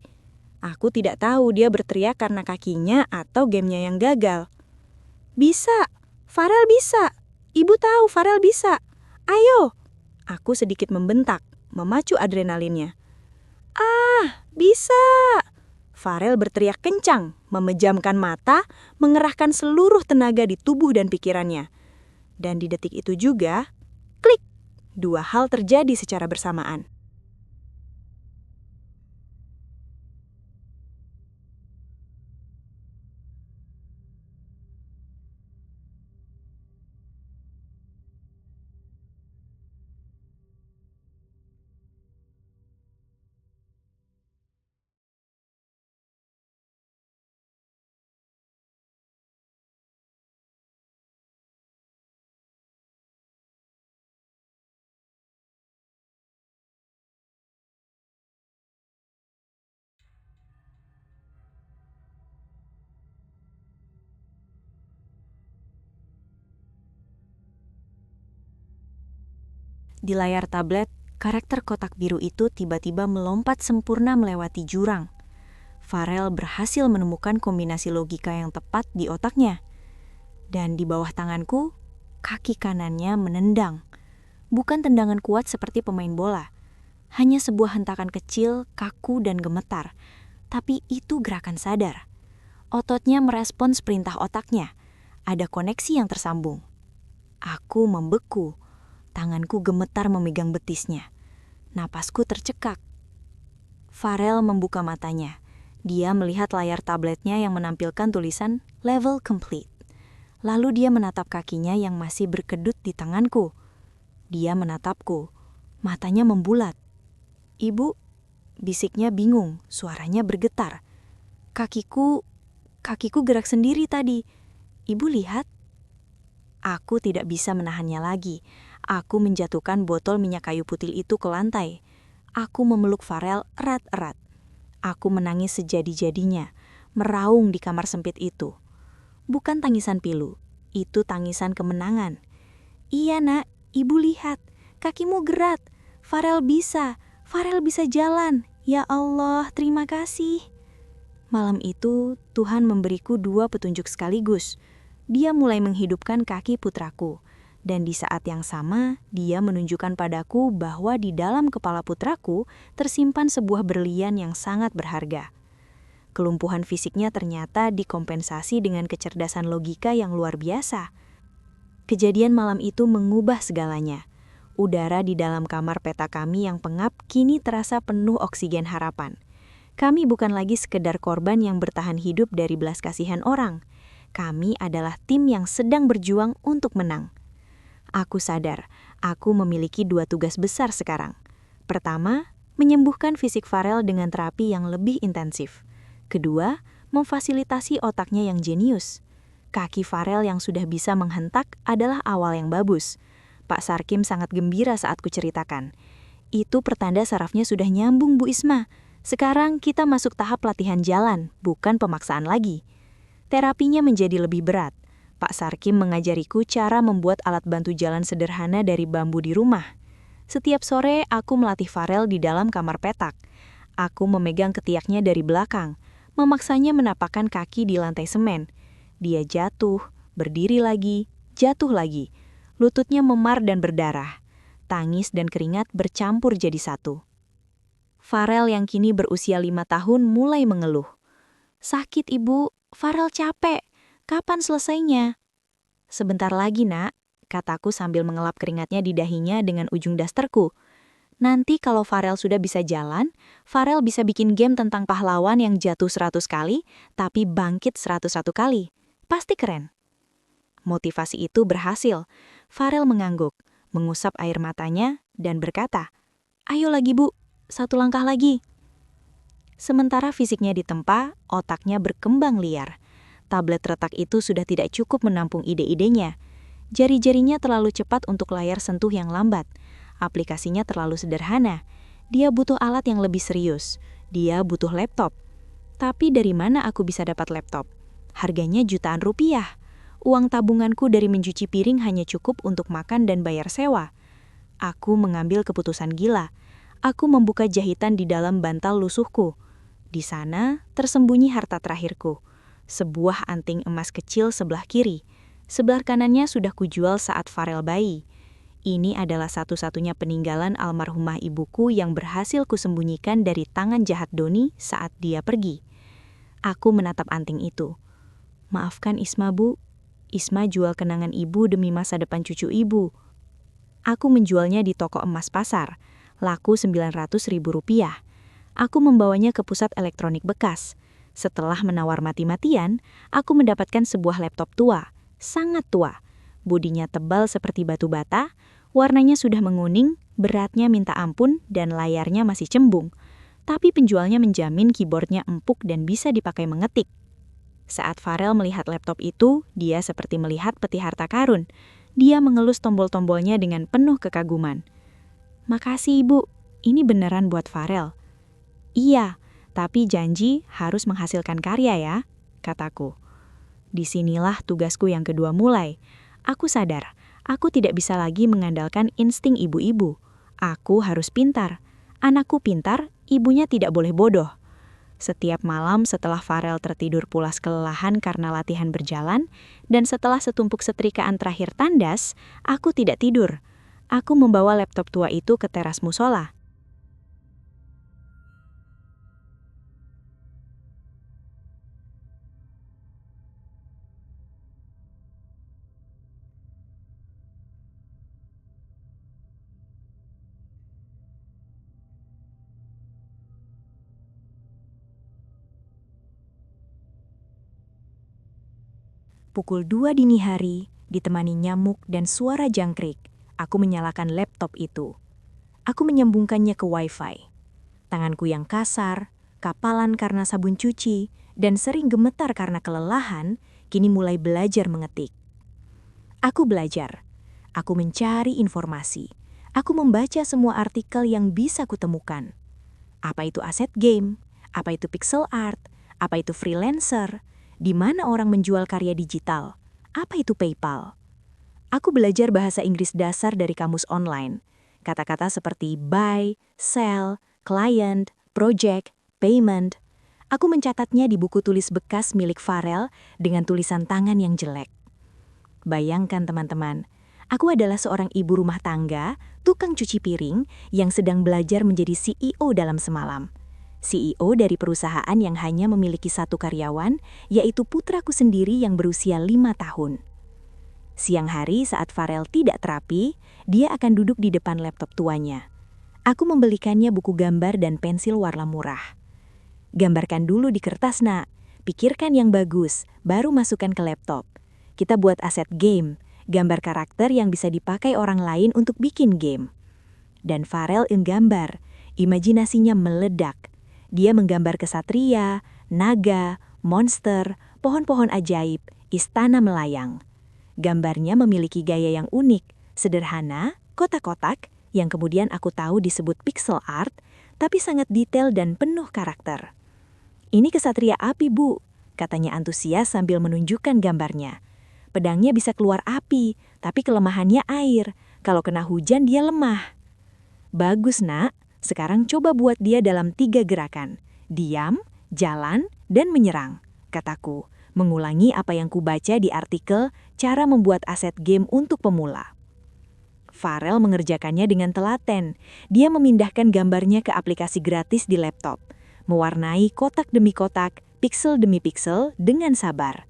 Aku tidak tahu dia berteriak karena kakinya atau gamenya yang gagal. Bisa, Farel bisa. Ibu tahu Farel bisa. Ayo. Aku sedikit membentak, memacu adrenalinnya. Ah, bisa. Farel berteriak kencang, memejamkan mata, mengerahkan seluruh tenaga di tubuh dan pikirannya. Dan di detik itu juga, klik, dua hal terjadi secara bersamaan. Di layar tablet, karakter kotak biru itu tiba-tiba melompat sempurna melewati jurang. Farel berhasil menemukan kombinasi logika yang tepat di otaknya. Dan di bawah tanganku, kaki kanannya menendang. Bukan tendangan kuat seperti pemain bola. Hanya sebuah hentakan kecil, kaku dan gemetar. Tapi itu gerakan sadar. Ototnya merespons perintah otaknya. Ada koneksi yang tersambung. Aku membeku. Tanganku gemetar memegang betisnya. Napasku tercekak. Farel membuka matanya. Dia melihat layar tabletnya yang menampilkan tulisan level complete. Lalu dia menatap kakinya yang masih berkedut di tanganku. Dia menatapku. Matanya membulat. Ibu, bisiknya bingung, suaranya bergetar. Kakiku Kakiku gerak sendiri tadi. Ibu lihat? Aku tidak bisa menahannya lagi. Aku menjatuhkan botol minyak kayu putih itu ke lantai. Aku memeluk Farel erat-erat. Aku menangis sejadi-jadinya, meraung di kamar sempit itu. Bukan tangisan pilu, itu tangisan kemenangan. Iya nak, ibu lihat, kakimu gerak. Farel bisa jalan. Ya Allah, terima kasih. Malam itu, Tuhan memberiku 2 petunjuk sekaligus. Dia mulai menghidupkan kaki putraku. Dan di saat yang sama, dia menunjukkan padaku bahwa di dalam kepala putraku tersimpan sebuah berlian yang sangat berharga. Kelumpuhan fisiknya ternyata dikompensasi dengan kecerdasan logika yang luar biasa. Kejadian malam itu mengubah segalanya. Udara di dalam kamar peta kami yang pengap kini terasa penuh oksigen harapan. Kami bukan lagi sekedar korban yang bertahan hidup dari belas kasihan orang. Kami adalah tim yang sedang berjuang untuk menang. Aku sadar, aku memiliki 2 tugas besar sekarang. Pertama, menyembuhkan fisik Farel dengan terapi yang lebih intensif. Kedua, memfasilitasi otaknya yang jenius. Kaki Farel yang sudah bisa menghentak adalah awal yang bagus. Pak Sarkim sangat gembira saat kuceritakan. Itu pertanda sarafnya sudah nyambung, Bu Isma. Sekarang kita masuk tahap latihan jalan, bukan pemaksaan lagi. Terapinya menjadi lebih berat. Pak Sarkim mengajariku cara membuat alat bantu jalan sederhana dari bambu di rumah. Setiap sore aku melatih Farel di dalam kamar petak. Aku memegang ketiaknya dari belakang, memaksanya menapakkan kaki di lantai semen. Dia jatuh, berdiri lagi, jatuh lagi. Lututnya memar dan berdarah. Tangis dan keringat bercampur jadi satu. Farel yang kini berusia 5 tahun mulai mengeluh. Sakit ibu, Farel capek. Kapan selesainya? Sebentar lagi nak, kataku sambil mengelap keringatnya di dahinya dengan ujung dasterku. Nanti kalau Farel sudah bisa jalan, Farel bisa bikin game tentang pahlawan yang jatuh 100 kali, tapi bangkit 101 kali. Pasti keren. Motivasi itu berhasil. Farel mengangguk, mengusap air matanya, dan berkata, "Ayo lagi bu, 1 langkah lagi." Sementara fisiknya ditempa, otaknya berkembang liar. Tablet retak itu sudah tidak cukup menampung ide-idenya. Jari-jarinya terlalu cepat untuk layar sentuh yang lambat. Aplikasinya terlalu sederhana. Dia butuh alat yang lebih serius. Dia butuh laptop. Tapi dari mana aku bisa dapat laptop? Harganya jutaan rupiah. Uang tabunganku dari mencuci piring hanya cukup untuk makan dan bayar sewa. Aku mengambil keputusan gila. Aku membuka jahitan di dalam bantal lusuhku. Di sana tersembunyi harta terakhirku. Sebuah anting emas kecil sebelah kiri. Sebelah kanannya sudah kujual saat Farel bayi. Ini adalah satu-satunya peninggalan almarhumah ibuku yang berhasil kusembunyikan dari tangan jahat Doni saat dia pergi. Aku menatap anting itu. Maafkan Isma bu, Isma jual kenangan ibu demi masa depan cucu ibu. Aku menjualnya di toko emas pasar, laku Rp900.000. Aku membawanya ke pusat elektronik bekas. Setelah menawar mati-matian, aku mendapatkan sebuah laptop tua, sangat tua. Bodinya tebal seperti batu bata, warnanya sudah menguning, beratnya minta ampun, dan layarnya masih cembung. Tapi penjualnya menjamin keyboardnya empuk dan bisa dipakai mengetik. Saat Farel melihat laptop itu, dia seperti melihat peti harta karun. Dia mengelus tombol-tombolnya dengan penuh kekaguman. "Makasih ibu, ini beneran buat Farel." "Iya, tapi janji harus menghasilkan karya ya," kataku. Disinilah tugasku yang kedua mulai. Aku sadar, aku tidak bisa lagi mengandalkan insting ibu-ibu. Aku harus pintar. Anakku pintar, ibunya tidak boleh bodoh. Setiap malam setelah Farel tertidur pulas kelelahan karena latihan berjalan, dan setelah setumpuk setrikaan terakhir tandas, aku tidak tidur. Aku membawa laptop tua itu ke teras musola. Pukul 2 dini hari, ditemani nyamuk dan suara jangkrik, aku menyalakan laptop itu. Aku menyambungkannya ke WiFi. Tanganku yang kasar, kapalan karena sabun cuci, dan sering gemetar karena kelelahan, kini mulai belajar mengetik. Aku belajar. Aku mencari informasi. Aku membaca semua artikel yang bisa kutemukan. Apa itu aset game? Apa itu pixel art? Apa itu freelancer? Di mana orang menjual karya digital? Apa itu PayPal? Aku belajar bahasa Inggris dasar dari kamus online. Kata-kata seperti buy, sell, client, project, payment. Aku mencatatnya di buku tulis bekas milik Farel dengan tulisan tangan yang jelek. Bayangkan teman-teman, aku adalah seorang ibu rumah tangga, tukang cuci piring, yang sedang belajar menjadi CEO dalam semalam. CEO dari perusahaan yang hanya memiliki satu karyawan, yaitu putraku sendiri yang berusia 5 tahun. Siang hari saat Farel tidak terapi, dia akan duduk di depan laptop tuanya. Aku membelikannya buku gambar dan pensil warna murah. Gambarkan dulu di kertas, nak. Pikirkan yang bagus, baru masukkan ke laptop. Kita buat aset game, gambar karakter yang bisa dipakai orang lain untuk bikin game. Dan Farel menggambar, imajinasinya meledak. Dia menggambar kesatria, naga, monster, pohon-pohon ajaib, istana melayang. Gambarnya memiliki gaya yang unik, sederhana, kotak-kotak, yang kemudian aku tahu disebut pixel art, tapi sangat detail dan penuh karakter. Ini kesatria api, Bu, katanya antusias sambil menunjukkan gambarnya. Pedangnya bisa keluar api, tapi kelemahannya air. Kalau kena hujan dia lemah. Bagus, nak. Sekarang coba buat dia dalam 3 gerakan. Diam, jalan, dan menyerang, kataku, mengulangi apa yang kubaca di artikel cara membuat aset game untuk pemula. Farel mengerjakannya dengan telaten. Dia memindahkan gambarnya ke aplikasi gratis di laptop, mewarnai kotak demi kotak, pixel demi pixel dengan sabar.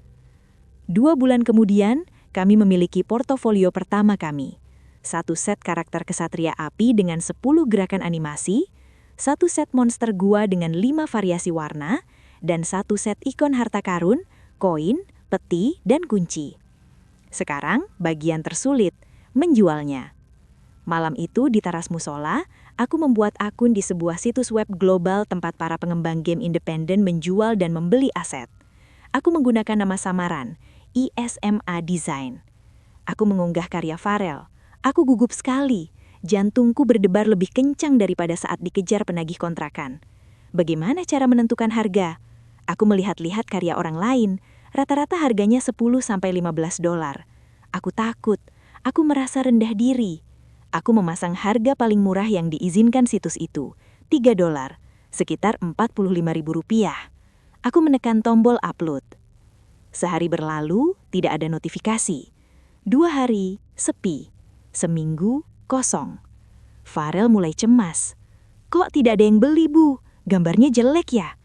2 bulan kemudian, kami memiliki portofolio pertama kami. 1 set karakter kesatria api dengan 10 gerakan animasi, 1 set monster gua dengan 5 variasi warna, dan 1 set ikon harta karun, koin, peti, dan kunci. Sekarang, bagian tersulit, menjualnya. Malam itu di teras musola, aku membuat akun di sebuah situs web global tempat para pengembang game independen menjual dan membeli aset. Aku menggunakan nama samaran, ISMA Design. Aku mengunggah karya Farel. Aku gugup sekali. Jantungku berdebar lebih kencang daripada saat dikejar penagih kontrakan. Bagaimana cara menentukan harga? Aku melihat-lihat karya orang lain. Rata-rata harganya $10–15. Aku takut. Aku merasa rendah diri. Aku memasang harga paling murah yang diizinkan situs itu, $3, sekitar Rp45.000. Aku menekan tombol upload. Sehari berlalu, tidak ada notifikasi. 2 hari, sepi. Seminggu, kosong. Farel mulai cemas. Kok tidak ada yang beli, Bu? Gambarnya jelek ya?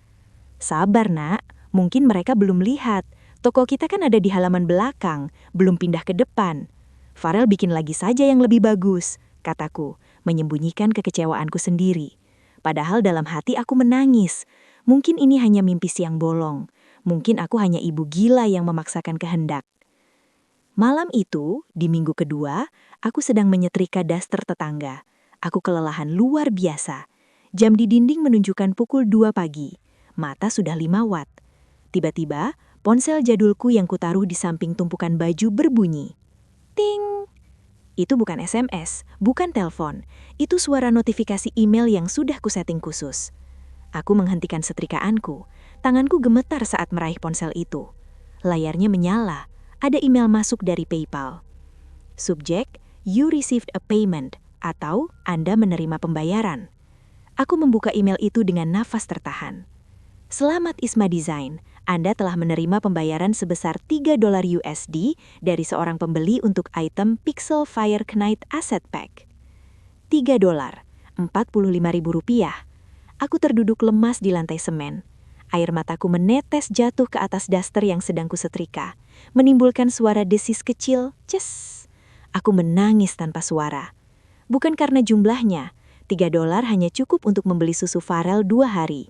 Sabar, nak. Mungkin mereka belum lihat. Toko kita kan ada di halaman belakang, belum pindah ke depan. Farel bikin lagi saja yang lebih bagus, kataku, menyembunyikan kekecewaanku sendiri. Padahal dalam hati aku menangis. Mungkin ini hanya mimpi siang bolong. Mungkin aku hanya ibu gila yang memaksakan kehendak. Malam itu, di minggu kedua, aku sedang menyetrika daster tetangga. Aku kelelahan luar biasa. Jam di dinding menunjukkan pukul 2 pagi. Mata sudah 5 watt. Tiba-tiba, ponsel jadulku yang kutaruh di samping tumpukan baju berbunyi. Ting! Itu bukan SMS, bukan telepon. Itu suara notifikasi email yang sudah kusetting khusus. Aku menghentikan setrikaanku. Tanganku gemetar saat meraih ponsel itu. Layarnya menyala. Ada email masuk dari PayPal. Subjek, you received a payment, atau Anda menerima pembayaran. Aku membuka email itu dengan nafas tertahan. Selamat ISMA Design, Anda telah menerima pembayaran sebesar $3 USD dari seorang pembeli untuk item Pixel Fire Knight Asset Pack. $3, Rp45.000. Aku terduduk lemas di lantai semen. Air mataku menetes jatuh ke atas daster yang sedang kusetrika, menimbulkan suara desis kecil, ces. Aku menangis tanpa suara. Bukan karena jumlahnya, $3 hanya cukup untuk membeli susu Farel 2 hari.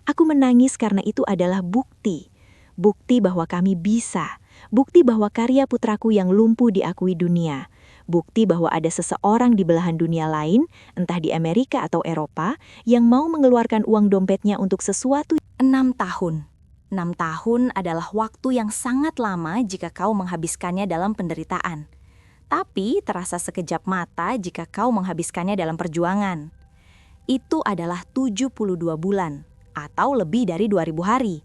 Aku menangis karena itu adalah bukti. Bukti bahwa kami bisa. Bukti bahwa karya putraku yang lumpuh diakui dunia. Bukti bahwa ada seseorang di belahan dunia lain, entah di Amerika atau Eropa, yang mau mengeluarkan uang dompetnya untuk sesuatu. 6 tahun. 6 tahun adalah waktu yang sangat lama jika kau menghabiskannya dalam penderitaan. Tapi terasa sekejap mata jika kau menghabiskannya dalam perjuangan. Itu adalah 72 bulan, atau lebih dari 2000 hari.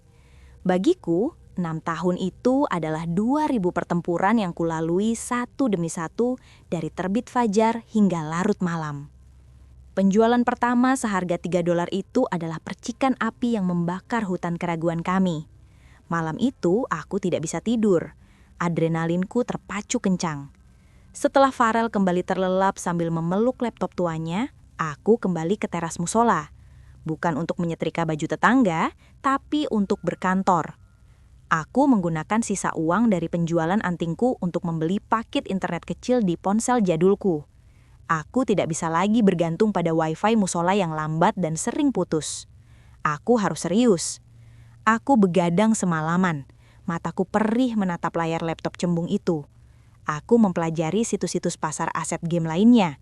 Bagiku, 6 tahun itu adalah 2000 pertempuran yang kulalui satu demi satu dari terbit fajar hingga larut malam. Penjualan pertama seharga $3 itu adalah percikan api yang membakar hutan keraguan kami. Malam itu aku tidak bisa tidur. Adrenalinku terpacu kencang. Setelah Farel kembali terlelap sambil memeluk laptop tuanya, aku kembali ke teras musola. Bukan untuk menyetrika baju tetangga, tapi untuk berkantor. Aku menggunakan sisa uang dari penjualan antingku untuk membeli paket internet kecil di ponsel jadulku. Aku tidak bisa lagi bergantung pada wifi musola yang lambat dan sering putus. Aku harus serius. Aku begadang semalaman. Mataku perih menatap layar laptop cembung itu. Aku mempelajari situs-situs pasar aset game lainnya.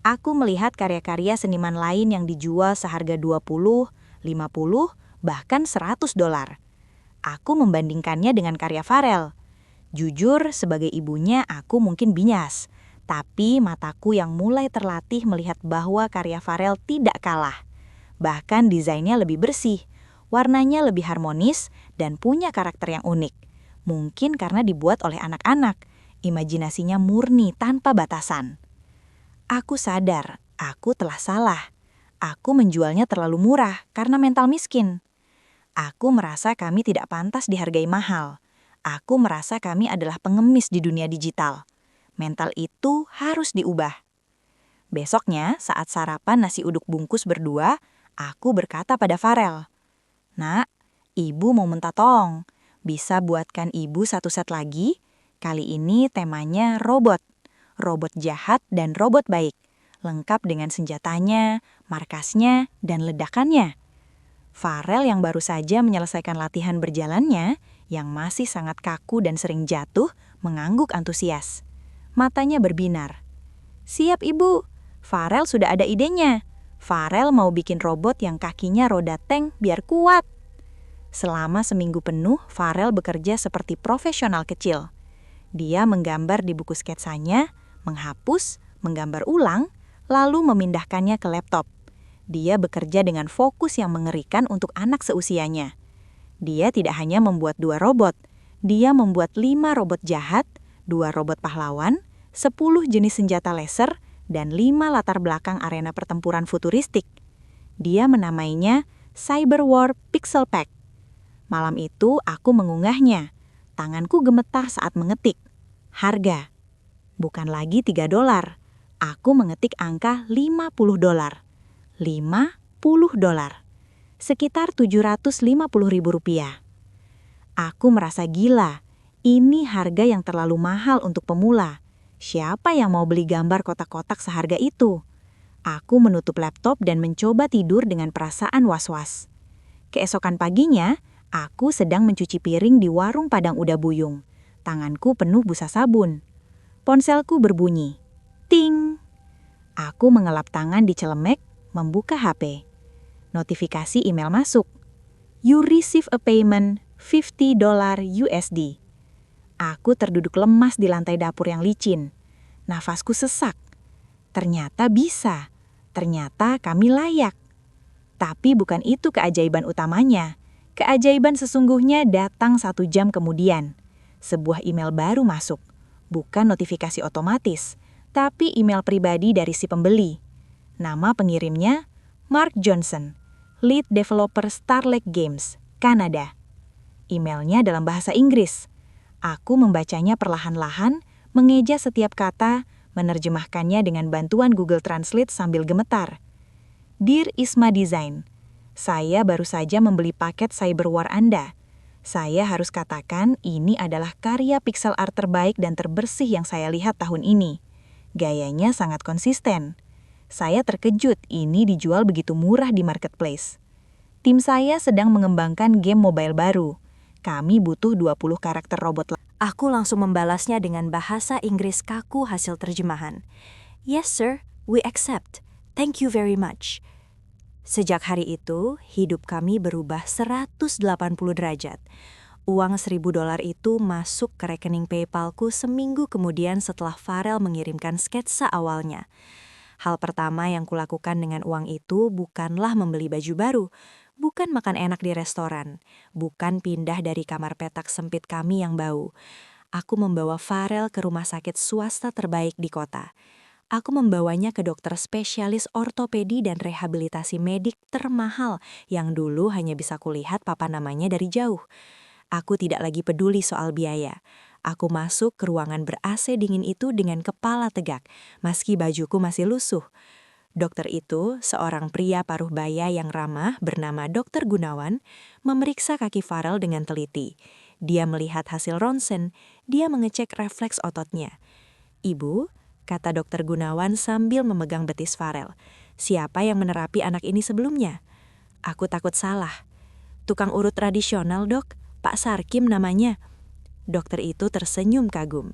Aku melihat karya-karya seniman lain yang dijual seharga $20, $50, bahkan $100. Aku membandingkannya dengan karya Farel. Jujur, sebagai ibunya aku mungkin bias. Tapi mataku yang mulai terlatih melihat bahwa karya Farel tidak kalah. Bahkan desainnya lebih bersih, warnanya lebih harmonis, dan punya karakter yang unik. Mungkin karena dibuat oleh anak-anak, imajinasinya murni tanpa batasan. Aku sadar, aku telah salah. Aku menjualnya terlalu murah karena mental miskin. Aku merasa kami tidak pantas dihargai mahal. Aku merasa kami adalah pengemis di dunia digital. Mental itu harus diubah. Besoknya, saat sarapan nasi uduk bungkus berdua, aku berkata pada Farel, "Nak, ibu mau minta tolong. Bisa buatkan ibu satu set lagi? Kali ini temanya robot. Robot jahat dan robot baik, lengkap dengan senjatanya, markasnya, dan ledakannya." Farel yang baru saja menyelesaikan latihan berjalannya, yang masih sangat kaku dan sering jatuh, mengangguk antusias. Matanya berbinar. "Siap, Ibu. Farel sudah ada idenya. Farel mau bikin robot yang kakinya roda tank biar kuat." Selama seminggu penuh, Farel bekerja seperti profesional kecil. Dia menggambar di buku sketsanya, menghapus, menggambar ulang, lalu memindahkannya ke laptop. Dia bekerja dengan fokus yang mengerikan untuk anak seusianya. Dia tidak hanya membuat 2 robot, dia membuat 5 robot jahat, 2 robot pahlawan, 10 jenis senjata laser, dan 5 latar belakang arena pertempuran futuristik. Dia menamainya Cyber War Pixel Pack. Malam itu aku mengunggahnya. Tanganku gemetar saat mengetik. Harga. Bukan lagi $3. Aku mengetik angka $50. $50. Sekitar Rp750.000. Aku merasa gila. Ini harga yang terlalu mahal untuk pemula. Siapa yang mau beli gambar kotak-kotak seharga itu? Aku menutup laptop dan mencoba tidur dengan perasaan was-was. Keesokan paginya, aku sedang mencuci piring di warung Padang Uda Buyung. Tanganku penuh busa sabun. Ponselku berbunyi. Ting! Aku mengelap tangan di celemek, membuka HP. Notifikasi email masuk. You receive a payment $50 USD. Aku terduduk lemas di lantai dapur yang licin. Nafasku sesak. Ternyata bisa. Ternyata kami layak. Tapi bukan itu keajaiban utamanya. Keajaiban sesungguhnya datang 1 jam kemudian. Sebuah email baru masuk. Bukan notifikasi otomatis, tapi email pribadi dari si pembeli. Nama pengirimnya Mark Johnson, Lead Developer Starlake Games, Kanada. Emailnya dalam bahasa Inggris. Aku membacanya perlahan-lahan, mengeja setiap kata, menerjemahkannya dengan bantuan Google Translate sambil gemetar. Dear Isma Design, saya baru saja membeli paket Cyber War Anda. Saya harus katakan ini adalah karya pixel art terbaik dan terbersih yang saya lihat tahun ini. Gayanya sangat konsisten. Saya terkejut ini dijual begitu murah di marketplace. Tim saya sedang mengembangkan game mobile baru. Kami butuh 20 karakter robot. Aku langsung membalasnya dengan bahasa Inggris kaku hasil terjemahan. Yes sir, we accept. Thank you very much. Sejak hari itu, hidup kami berubah 180 derajat. Uang $1.000 itu masuk ke rekening PayPal-ku seminggu kemudian setelah Farel mengirimkan sketsa awalnya. Hal pertama yang kulakukan dengan uang itu bukanlah membeli baju baru, bukan makan enak di restoran, bukan pindah dari kamar petak sempit kami yang bau. Aku membawa Farel ke rumah sakit swasta terbaik di kota. Aku membawanya ke dokter spesialis ortopedi dan rehabilitasi medik termahal yang dulu hanya bisa kulihat papan namanya dari jauh. Aku tidak lagi peduli soal biaya. Aku masuk ke ruangan ber-AC dingin itu dengan kepala tegak, meski bajuku masih lusuh. Dokter itu, seorang pria paruh baya yang ramah bernama Dr. Gunawan, memeriksa kaki Farel dengan teliti. Dia melihat hasil ronsen, dia mengecek refleks ototnya. "Ibu," kata Dr. Gunawan sambil memegang betis Farel, "siapa yang menerapi anak ini sebelumnya?" Aku takut salah. "Tukang urut tradisional, Dok. Pak Sarkim namanya." Dokter itu tersenyum kagum.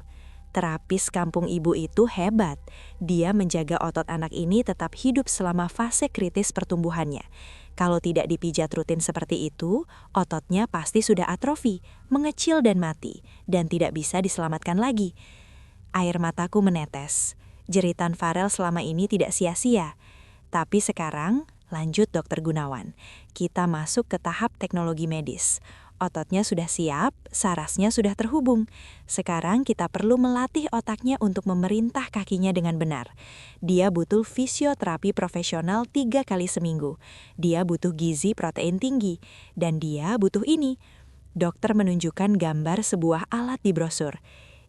Terapis kampung ibu itu hebat. Dia menjaga otot anak ini tetap hidup selama fase kritis pertumbuhannya. Kalau tidak dipijat rutin seperti itu, ototnya pasti sudah atrofi, mengecil dan mati, dan tidak bisa diselamatkan lagi. Air mataku menetes. Jeritan Farel selama ini tidak sia-sia. Tapi sekarang, lanjut Dr. Gunawan, kita masuk ke tahap teknologi medis. Ototnya sudah siap, sarasnya sudah terhubung. Sekarang kita perlu melatih otaknya untuk memerintah kakinya dengan benar. Dia butuh fisioterapi profesional 3 kali seminggu. Dia butuh gizi protein tinggi. Dan dia butuh ini. Dokter menunjukkan gambar sebuah alat di brosur.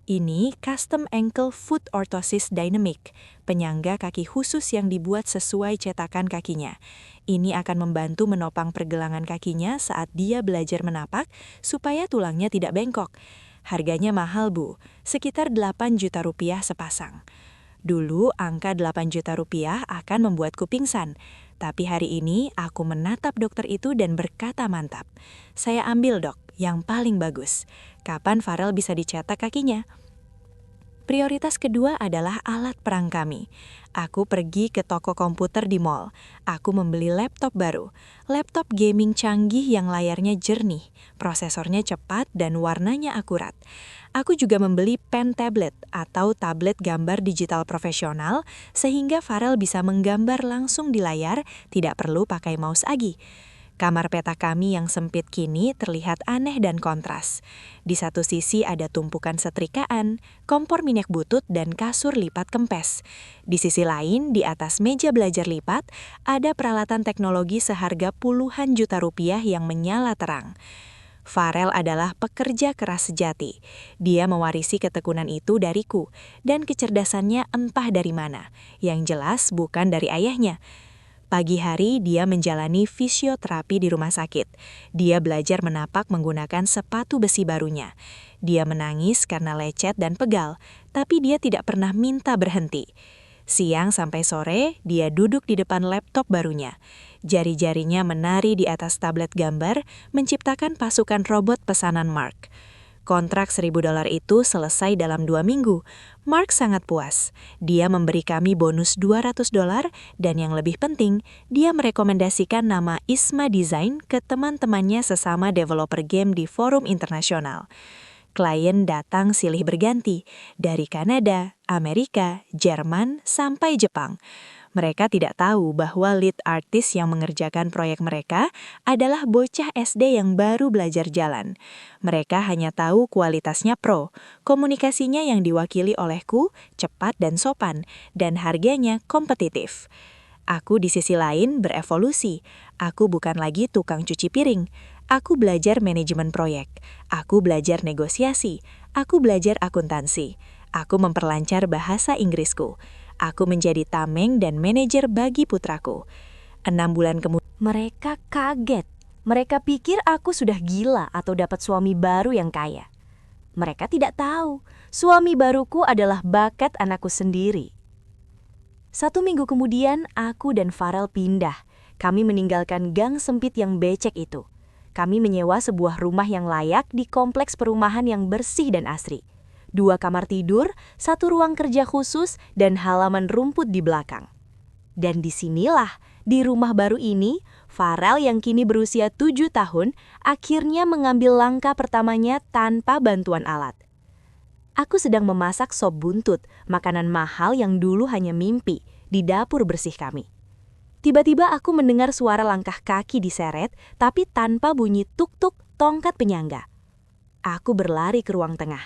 Ini Custom Ankle Foot Orthosis Dynamic, penyangga kaki khusus yang dibuat sesuai cetakan kakinya. Ini akan membantu menopang pergelangan kakinya saat dia belajar menapak supaya tulangnya tidak bengkok. Harganya mahal, Bu, sekitar 8 juta rupiah sepasang. Dulu angka 8 juta rupiah akan membuatku pingsan. Tapi hari ini aku menatap dokter itu dan berkata mantap. Saya ambil, Dok, yang paling bagus. Kapan Farel bisa dicetak kakinya? Prioritas kedua adalah alat perang kami. Aku pergi ke toko komputer di mall. Aku membeli laptop baru. Laptop gaming canggih yang layarnya jernih, prosesornya cepat dan warnanya akurat. Aku juga membeli pen tablet atau tablet gambar digital profesional sehingga Farel bisa menggambar langsung di layar, tidak perlu pakai mouse lagi. Kamar peta kami yang sempit kini terlihat aneh dan kontras. Di satu sisi ada tumpukan setrikaan, kompor minyak butut, dan kasur lipat kempes. Di sisi lain, di atas meja belajar lipat, ada peralatan teknologi seharga puluhan juta rupiah yang menyala terang. Farel adalah pekerja keras sejati. Dia mewarisi ketekunan itu dariku, dan kecerdasannya entah dari mana. Yang jelas bukan dari ayahnya. Pagi hari dia menjalani fisioterapi di rumah sakit. Dia belajar menapak menggunakan sepatu besi barunya. Dia menangis karena lecet dan pegal, tapi dia tidak pernah minta berhenti. Siang sampai sore, dia duduk di depan laptop barunya. Jari-jarinya menari di atas tablet gambar, menciptakan pasukan robot pesanan Mark. Kontrak $1.000 itu selesai dalam 2 minggu. Mark sangat puas. Dia memberi kami bonus $200 dan yang lebih penting, dia merekomendasikan nama Isma Design ke teman-temannya sesama developer game di forum internasional. Klien datang silih berganti, dari Kanada, Amerika, Jerman, sampai Jepang. Mereka tidak tahu bahwa lead artist yang mengerjakan proyek mereka adalah bocah SD yang baru belajar jalan. Mereka hanya tahu kualitasnya pro, komunikasinya yang diwakili olehku cepat dan sopan, dan harganya kompetitif. Aku di sisi lain berevolusi. Aku bukan lagi tukang cuci piring. Aku belajar manajemen proyek. Aku belajar negosiasi. Aku belajar akuntansi. Aku memperlancar bahasa Inggrisku. Aku menjadi tameng dan manajer bagi putraku. 6 bulan kemudian, Mereka kaget. Mereka pikir aku sudah gila atau dapat suami baru yang kaya. Mereka tidak tahu, suami baruku adalah bakat anakku sendiri. 1 minggu kemudian, aku dan Farel pindah. Kami meninggalkan gang sempit yang becek itu. Kami menyewa sebuah rumah yang layak di kompleks perumahan yang bersih dan asri. 2 kamar tidur, 1 ruang kerja khusus, dan halaman rumput di belakang. Dan disinilah, di rumah baru ini, Farel yang kini berusia 7 tahun, akhirnya mengambil langkah pertamanya tanpa bantuan alat. Aku sedang memasak sop buntut, makanan mahal yang dulu hanya mimpi, di dapur bersih kami. Tiba-tiba aku mendengar suara langkah kaki diseret, tapi tanpa bunyi tuk-tuk tongkat penyangga. Aku berlari ke ruang tengah.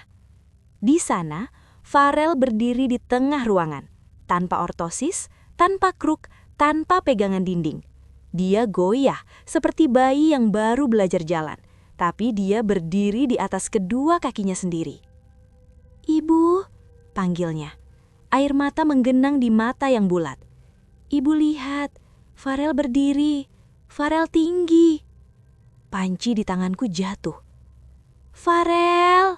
Di sana, Farel berdiri di tengah ruangan, tanpa ortosis, tanpa kruk, tanpa pegangan dinding. Dia goyah, seperti bayi yang baru belajar jalan, tapi dia berdiri di atas kedua kakinya sendiri. "Ibu," panggilnya. Air mata menggenang di mata yang bulat. "Ibu lihat, Farel berdiri. Farel tinggi." Panci di tanganku jatuh. "Farel!"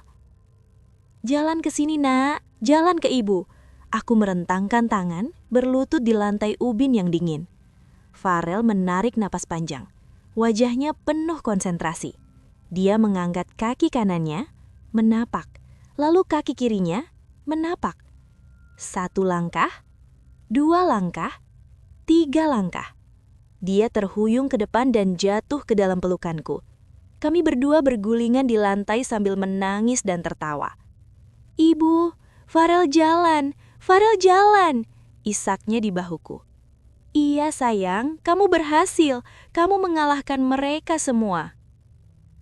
"Jalan ke sini, Nak. Jalan ke ibu." Aku merentangkan tangan, berlutut di lantai ubin yang dingin. Farel menarik napas panjang. Wajahnya penuh konsentrasi. Dia mengangkat kaki kanannya, menapak. Lalu kaki kirinya, menapak. 1 langkah, 2 langkah, 3 langkah. Dia terhuyung ke depan dan jatuh ke dalam pelukanku. Kami berdua bergulingan di lantai sambil menangis dan tertawa. "Ibu, Farel jalan, Farel jalan!" isaknya di bahuku. "Iya sayang, kamu berhasil, kamu mengalahkan mereka semua."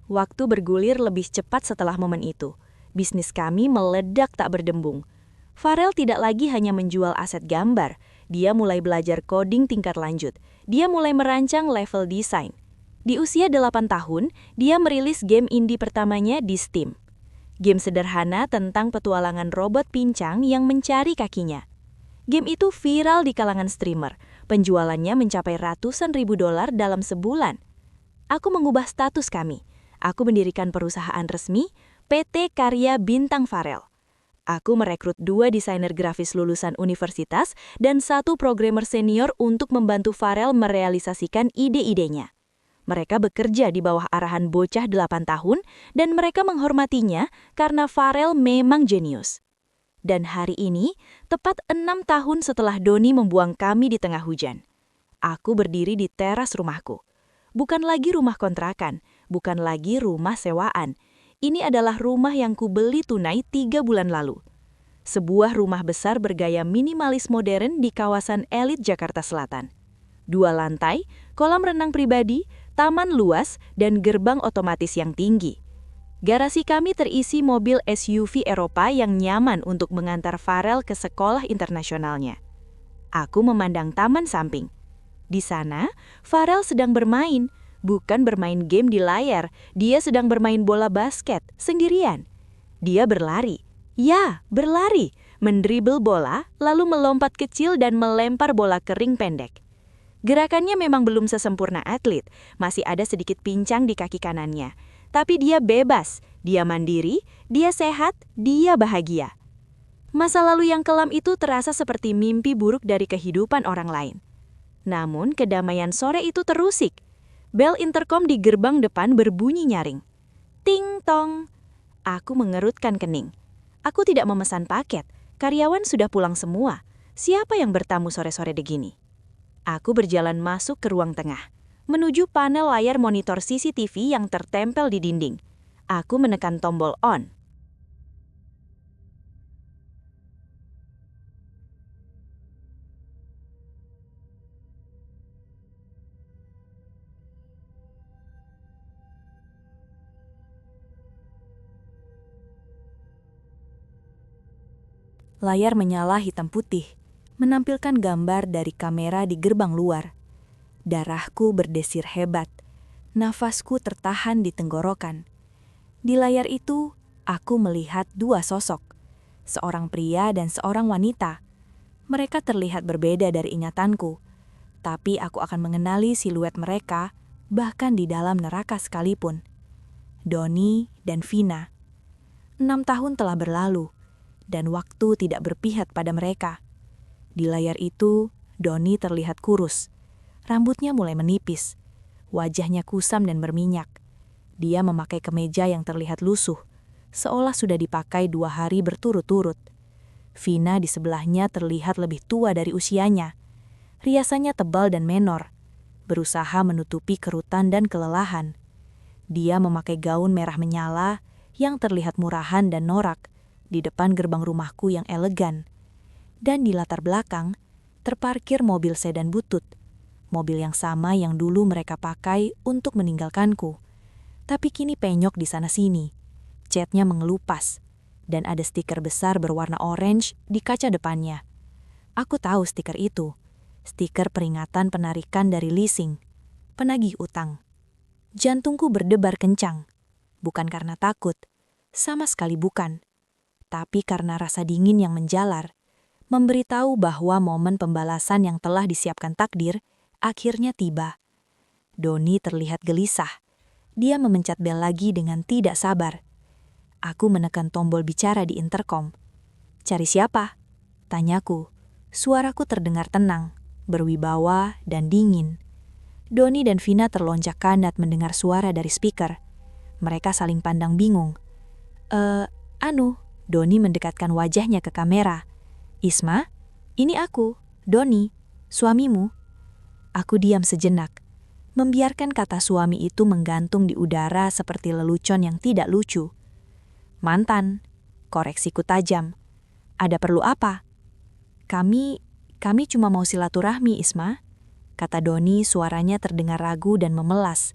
Waktu bergulir lebih cepat setelah momen itu. Bisnis kami meledak tak berdembung. Farel tidak lagi hanya menjual aset gambar, dia mulai belajar coding tingkat lanjut. Dia mulai merancang level desain. Di usia 8 tahun, dia merilis game indie pertamanya di Steam. Game sederhana tentang petualangan robot pincang yang mencari kakinya. Game itu viral di kalangan streamer. Penjualannya mencapai ratusan ribu dolar dalam sebulan. Aku mengubah status kami. Aku mendirikan perusahaan resmi, PT Karya Bintang Farel. Aku merekrut 2 desainer grafis lulusan universitas dan 1 programmer senior untuk membantu Farel merealisasikan ide-idenya. Mereka bekerja di bawah arahan bocah 8 tahun dan mereka menghormatinya karena Farel memang jenius. Dan hari ini, tepat 6 tahun setelah Doni membuang kami di tengah hujan, aku berdiri di teras rumahku. Bukan lagi rumah kontrakan, bukan lagi rumah sewaan. Ini adalah rumah yang kubeli tunai 3 bulan lalu. Sebuah rumah besar bergaya minimalis modern di kawasan elit Jakarta Selatan. 2 lantai, kolam renang pribadi, taman luas, dan gerbang otomatis yang tinggi. Garasi kami terisi mobil SUV Eropa yang nyaman untuk mengantar Farel ke sekolah internasionalnya. Aku memandang taman samping. Di sana, Farel sedang bermain, bukan bermain game di layar. Dia sedang bermain bola basket sendirian. Dia berlari. Ya, berlari, mendribel bola, lalu melompat kecil dan melempar bola kering pendek. Gerakannya memang belum sesempurna atlet, masih ada sedikit pincang di kaki kanannya. Tapi dia bebas, dia mandiri, dia sehat, dia bahagia. Masa lalu yang kelam itu terasa seperti mimpi buruk dari kehidupan orang lain. Namun kedamaian sore itu terusik. Bel interkom di gerbang depan berbunyi nyaring. Ting tong. Aku mengerutkan kening. Aku tidak memesan paket, karyawan sudah pulang semua. Siapa yang bertamu sore-sore begini? Aku berjalan masuk ke ruang tengah, menuju panel layar monitor CCTV yang tertempel di dinding. Aku menekan tombol on. Layar menyala hitam putih, menampilkan gambar dari kamera di gerbang luar. Darahku berdesir hebat, nafasku tertahan di tenggorokan. Di layar itu, aku melihat 2 sosok, seorang pria dan seorang wanita. Mereka terlihat berbeda dari ingatanku, tapi aku akan mengenali siluet mereka bahkan di dalam neraka sekalipun. Doni dan Vina. 6 tahun telah berlalu, dan waktu tidak berpihak pada mereka. Di layar itu, Doni terlihat kurus. Rambutnya mulai menipis. Wajahnya kusam dan berminyak. Dia memakai kemeja yang terlihat lusuh, seolah sudah dipakai 2 hari berturut-turut. Vina di sebelahnya terlihat lebih tua dari usianya. Riasannya tebal dan menor, berusaha menutupi kerutan dan kelelahan. Dia memakai gaun merah menyala yang terlihat murahan dan norak di depan gerbang rumahku yang elegan. Dan di latar belakang, terparkir mobil sedan butut. Mobil yang sama yang dulu mereka pakai untuk meninggalkanku. Tapi kini penyok di sana-sini. Catnya mengelupas, dan ada stiker besar berwarna orange di kaca depannya. Aku tahu stiker itu. Stiker peringatan penarikan dari leasing. Penagih utang. Jantungku berdebar kencang. Bukan karena takut. Sama sekali bukan. Tapi karena rasa dingin yang menjalar. Memberitahu bahwa momen pembalasan yang telah disiapkan takdir akhirnya tiba. Doni terlihat gelisah. Dia memencet bel lagi dengan tidak sabar. Aku menekan tombol bicara di interkom. "Cari siapa?" tanyaku. Suaraku terdengar tenang, berwibawa, dan dingin. Doni dan Vina terlonjak kanat mendengar suara dari speaker. Mereka saling pandang bingung. Doni mendekatkan wajahnya ke kamera. "Isma, ini aku, Doni, suamimu." Aku diam sejenak, membiarkan kata suami itu menggantung di udara seperti lelucon yang tidak lucu. "Mantan," koreksiku tajam. "Ada perlu apa?" Kami cuma mau silaturahmi, Isma," kata Doni, suaranya terdengar ragu dan memelas.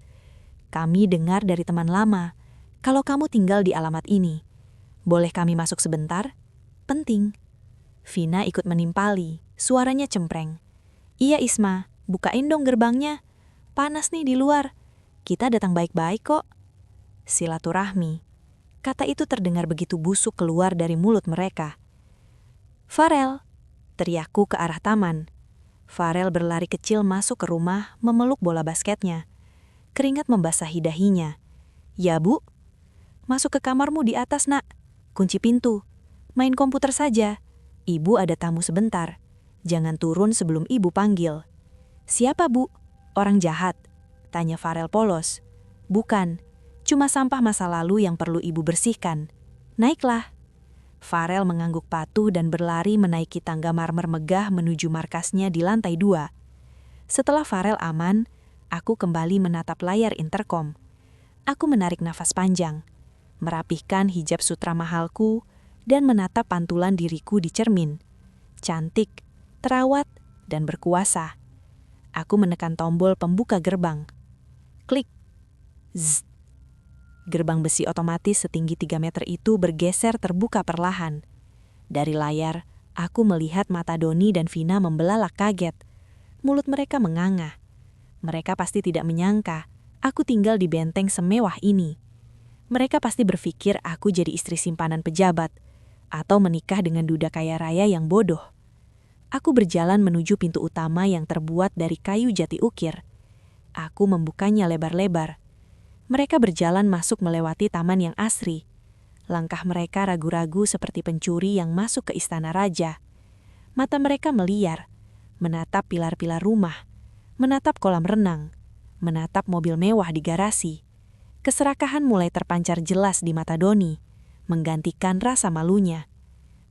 "Kami dengar dari teman lama, kalau kamu tinggal di alamat ini. Boleh kami masuk sebentar? Penting." Vina ikut menimpali, suaranya cempreng. "Iya Isma, bukain dong gerbangnya. Panas nih di luar. Kita datang baik-baik kok." Silaturahmi. Kata itu terdengar begitu busuk keluar dari mulut mereka. "Farel," teriakku ke arah taman. Farel berlari kecil masuk ke rumah memeluk bola basketnya. Keringat membasahi dahinya. "Ya Bu?" "Masuk ke kamarmu di atas nak. Kunci pintu. Main komputer saja. Ibu ada tamu sebentar. Jangan turun sebelum ibu panggil." "Siapa Bu? Orang jahat?" tanya Farel polos. "Bukan, cuma sampah masa lalu yang perlu ibu bersihkan. Naiklah." Farel mengangguk patuh dan berlari menaiki tangga marmer megah menuju markasnya di lantai 2. Setelah Farel aman, aku kembali menatap layar interkom. Aku menarik nafas panjang, merapihkan hijab sutra mahalku, dan menatap pantulan diriku di cermin. Cantik, terawat, dan berkuasa. Aku menekan tombol pembuka gerbang. Klik. Zzz. Gerbang besi otomatis setinggi 3 meter itu bergeser terbuka perlahan. Dari layar, aku melihat mata Doni dan Vina membelalak kaget. Mulut mereka menganga. Mereka pasti tidak menyangka aku tinggal di benteng semewah ini. Mereka pasti berpikir aku jadi istri simpanan pejabat, atau menikah dengan duda kaya raya yang bodoh. Aku berjalan menuju pintu utama yang terbuat dari kayu jati ukir. Aku membukanya lebar-lebar. Mereka berjalan masuk melewati taman yang asri. Langkah mereka ragu-ragu seperti pencuri yang masuk ke istana raja. Mata mereka meliar, menatap pilar-pilar rumah, menatap kolam renang, menatap mobil mewah di garasi. Keserakahan mulai terpancar jelas di mata Doni, menggantikan rasa malunya.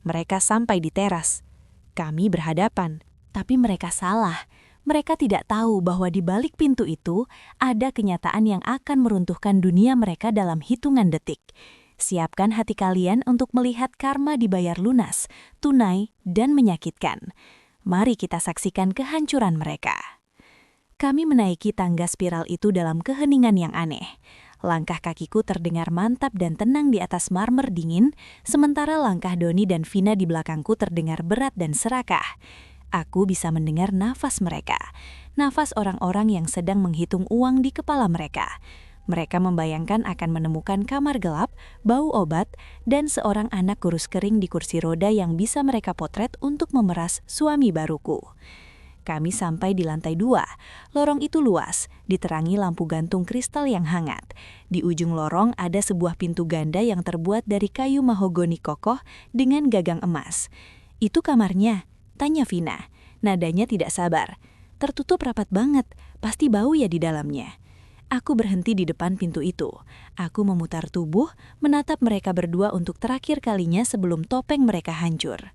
Mereka sampai di teras. Kami berhadapan. Tapi mereka salah. Mereka tidak tahu bahwa di balik pintu itu ada kenyataan yang akan meruntuhkan dunia mereka dalam hitungan detik. Siapkan hati kalian untuk melihat karma dibayar lunas, tunai, dan menyakitkan. Mari kita saksikan kehancuran mereka. Kami menaiki tangga spiral itu dalam keheningan yang aneh. Langkah kakiku terdengar mantap dan tenang di atas marmer dingin, sementara langkah Doni dan Vina di belakangku terdengar berat dan serakah. Aku bisa mendengar nafas mereka, nafas orang-orang yang sedang menghitung uang di kepala mereka. Mereka membayangkan akan menemukan kamar gelap, bau obat, dan seorang anak kurus kering di kursi roda yang bisa mereka potret untuk memeras suami baruku. Kami sampai di lantai 2. Lorong itu luas, diterangi lampu gantung kristal yang hangat. Di ujung lorong ada sebuah pintu ganda yang terbuat dari kayu mahogoni kokoh dengan gagang emas. "Itu kamarnya?" tanya Vina. Nadanya tidak sabar. "Tertutup rapat banget, pasti bau ya di dalamnya." Aku berhenti di depan pintu itu. Aku memutar tubuh, menatap mereka berdua untuk terakhir kalinya sebelum topeng mereka hancur.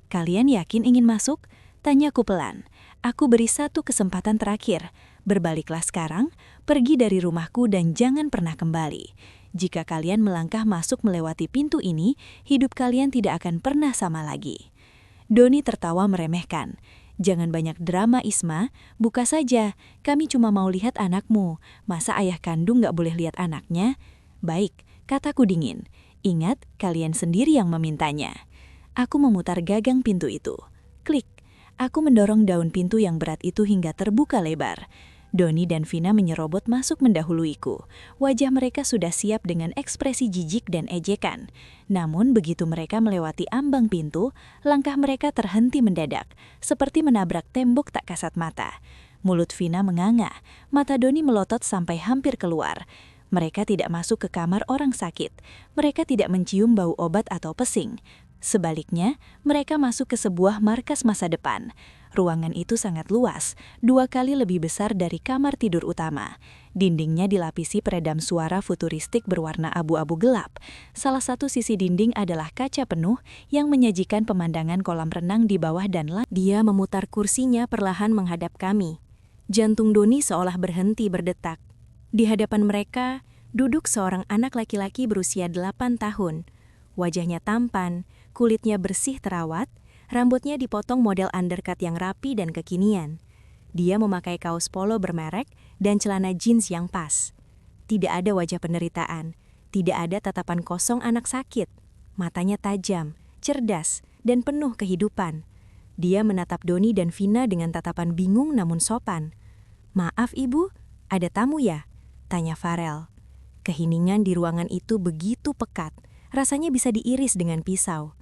"Kalian yakin ingin masuk?" Tanyaku pelan. Aku beri satu kesempatan terakhir. Berbaliklah sekarang, pergi dari rumahku dan jangan pernah kembali. Jika kalian melangkah masuk melewati pintu ini, hidup kalian tidak akan pernah sama lagi. Doni tertawa meremehkan. "Jangan banyak drama, Isma. Buka saja. Kami cuma mau lihat anakmu. Masa ayah kandung nggak boleh lihat anaknya?" "Baik," kataku dingin. "Ingat, kalian sendiri yang memintanya." Aku memutar gagang pintu itu. Klik. Aku mendorong daun pintu yang berat itu hingga terbuka lebar. Doni dan Vina menyerobot masuk mendahuluiku. Wajah mereka sudah siap dengan ekspresi jijik dan ejekan. Namun begitu mereka melewati ambang pintu, langkah mereka terhenti mendadak, seperti menabrak tembok tak kasat mata. Mulut Vina menganga, mata Doni melotot sampai hampir keluar. Mereka tidak masuk ke kamar orang sakit. Mereka tidak mencium bau obat atau pesing. Sebaliknya, mereka masuk ke sebuah markas masa depan. Ruangan itu sangat luas, 2 kali lebih besar dari kamar tidur utama. Dindingnya dilapisi peredam suara futuristik berwarna abu-abu gelap. Salah satu sisi dinding adalah kaca penuh yang menyajikan pemandangan kolam renang di bawah dan langit. Dia memutar kursinya perlahan menghadap kami. Jantung Doni seolah berhenti berdetak. Di hadapan mereka, duduk seorang anak laki-laki berusia 8 tahun. Wajahnya tampan, kulitnya bersih terawat, rambutnya dipotong model undercut yang rapi dan kekinian. Dia memakai kaos polo bermerek dan celana jeans yang pas. Tidak ada wajah penderitaan, tidak ada tatapan kosong anak sakit. Matanya tajam, cerdas, dan penuh kehidupan. Dia menatap Doni dan Vina dengan tatapan bingung namun sopan. "Maaf ibu, ada tamu ya?" tanya Farel. Keheningan di ruangan itu begitu pekat, rasanya bisa diiris dengan pisau.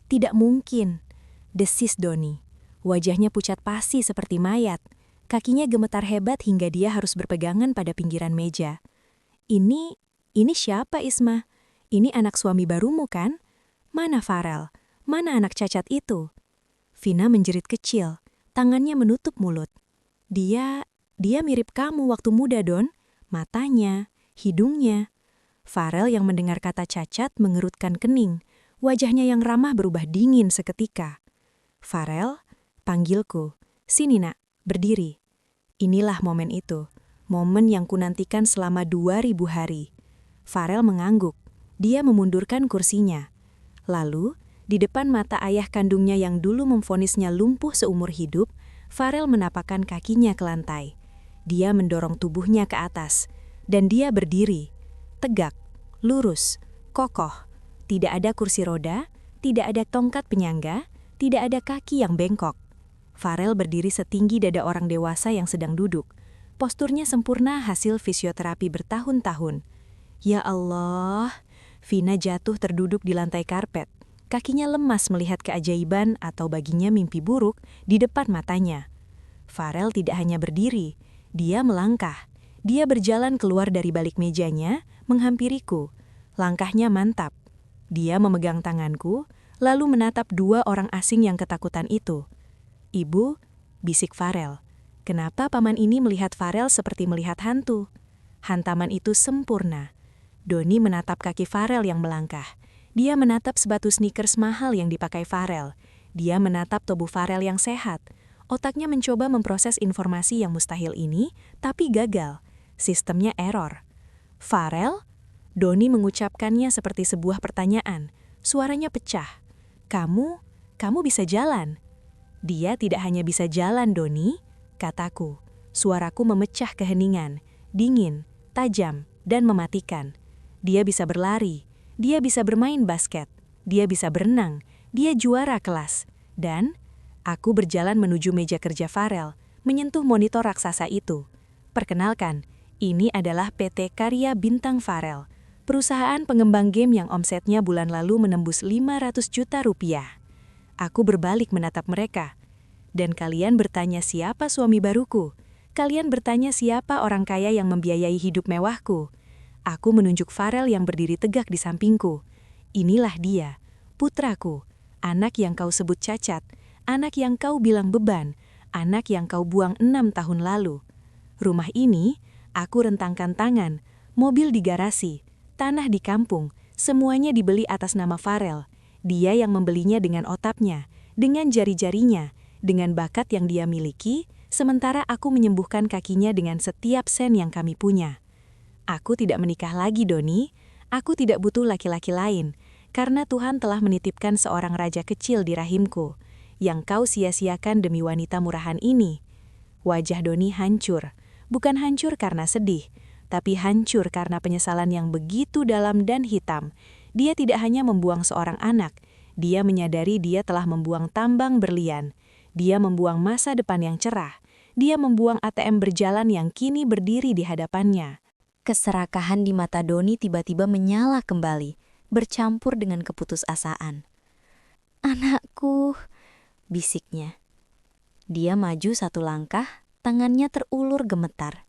"Tidak mungkin," desis Doni. Wajahnya pucat pasi seperti mayat. Kakinya gemetar hebat hingga dia harus berpegangan pada pinggiran meja. Ini siapa, Isma? Ini anak suami barumu kan? Mana Farel? Mana anak cacat itu?" Vina menjerit kecil, tangannya menutup mulut. Dia mirip kamu waktu muda, Don. Matanya, hidungnya." Farel yang mendengar kata cacat mengerutkan kening. Wajahnya yang ramah berubah dingin seketika. "Farel," panggilku. "Sini nak, berdiri." Inilah momen itu. Momen yang kunantikan selama 2000 hari. Farel mengangguk. Dia memundurkan kursinya. Lalu, di depan mata ayah kandungnya yang dulu memvonisnya lumpuh seumur hidup, Farel menapakkan kakinya ke lantai. Dia mendorong tubuhnya ke atas. Dan dia berdiri. Tegak, lurus, kokoh. Tidak ada kursi roda, tidak ada tongkat penyangga, tidak ada kaki yang bengkok. Farel berdiri setinggi dada orang dewasa yang sedang duduk. Posturnya sempurna hasil fisioterapi bertahun-tahun. Ya Allah, Vina jatuh terduduk di lantai karpet. Kakinya lemas melihat keajaiban atau baginya mimpi buruk di depan matanya. Farel tidak hanya berdiri, dia melangkah. Dia berjalan keluar dari balik mejanya, menghampiriku. Langkahnya mantap. Dia memegang tanganku, lalu menatap 2 orang asing yang ketakutan itu. "Ibu," bisik Farel. Kenapa paman ini melihat Farel seperti melihat hantu? Hantaman itu sempurna. Doni menatap kaki Farel yang melangkah. Dia menatap sepatu sneakers mahal yang dipakai Farel. Dia menatap tubuh Farel yang sehat. Otaknya mencoba memproses informasi yang mustahil ini, tapi gagal. Sistemnya error. "Farel?" Doni mengucapkannya seperti sebuah pertanyaan. Suaranya pecah. Kamu bisa jalan." "Dia tidak hanya bisa jalan, Doni," kataku. Suaraku memecah keheningan, dingin, tajam, dan mematikan. "Dia bisa berlari, dia bisa bermain basket, dia bisa berenang, dia juara kelas." Dan aku berjalan menuju meja kerja Farel, menyentuh monitor raksasa itu. "Perkenalkan, ini adalah PT Karya Bintang Farel, perusahaan pengembang game yang omsetnya bulan lalu menembus 500 juta rupiah." Aku berbalik menatap mereka. "Dan kalian bertanya siapa suami baruku? Kalian bertanya siapa orang kaya yang membiayai hidup mewahku?" Aku menunjuk Farel yang berdiri tegak di sampingku. "Inilah dia, putraku, anak yang kau sebut cacat, anak yang kau bilang beban, anak yang kau buang 6 tahun lalu. Rumah ini Aku rentangkan tangan, mobil di garasi, tanah di kampung, semuanya dibeli atas nama Farel. Dia yang membelinya dengan otaknya, dengan jari-jarinya, dengan bakat yang dia miliki, sementara aku menyembuhkan kakinya dengan setiap sen yang kami punya. Aku tidak menikah lagi, Doni. Aku tidak butuh laki-laki lain, karena Tuhan telah menitipkan seorang raja kecil di rahimku, yang kau sia-siakan demi wanita murahan ini. Wajah Doni hancur, bukan hancur karena sedih, tapi hancur karena penyesalan yang begitu dalam dan hitam. Dia tidak hanya membuang seorang anak, dia menyadari dia telah membuang tambang berlian. Dia membuang masa depan yang cerah. Dia membuang ATM berjalan yang kini berdiri di hadapannya. Keserakahan di mata Doni tiba-tiba menyala kembali, bercampur dengan keputusasaan. "Anakku," bisiknya. Dia maju satu langkah, tangannya terulur gemetar.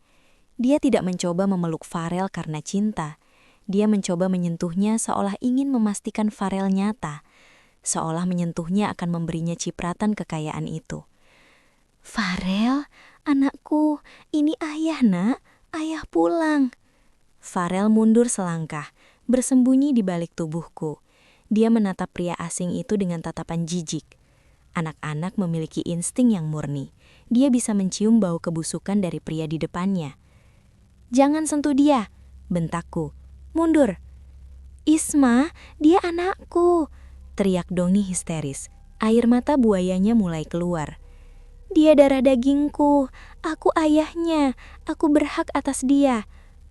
Dia tidak mencoba memeluk Farel karena cinta. Dia mencoba menyentuhnya seolah ingin memastikan Farel nyata, seolah menyentuhnya akan memberinya cipratan kekayaan itu. "Farel, anakku, ini ayah, Nak. Ayah pulang." Farel mundur selangkah, bersembunyi di balik tubuhku. Dia menatap pria asing itu dengan tatapan jijik. Anak-anak memiliki insting yang murni. Dia bisa mencium bau kebusukan dari pria di depannya. "Jangan sentuh dia," bentakku. "Mundur." "Isma, dia anakku," teriak Doni histeris. Air mata buayanya mulai keluar. "Dia darah dagingku. Aku ayahnya. Aku berhak atas dia."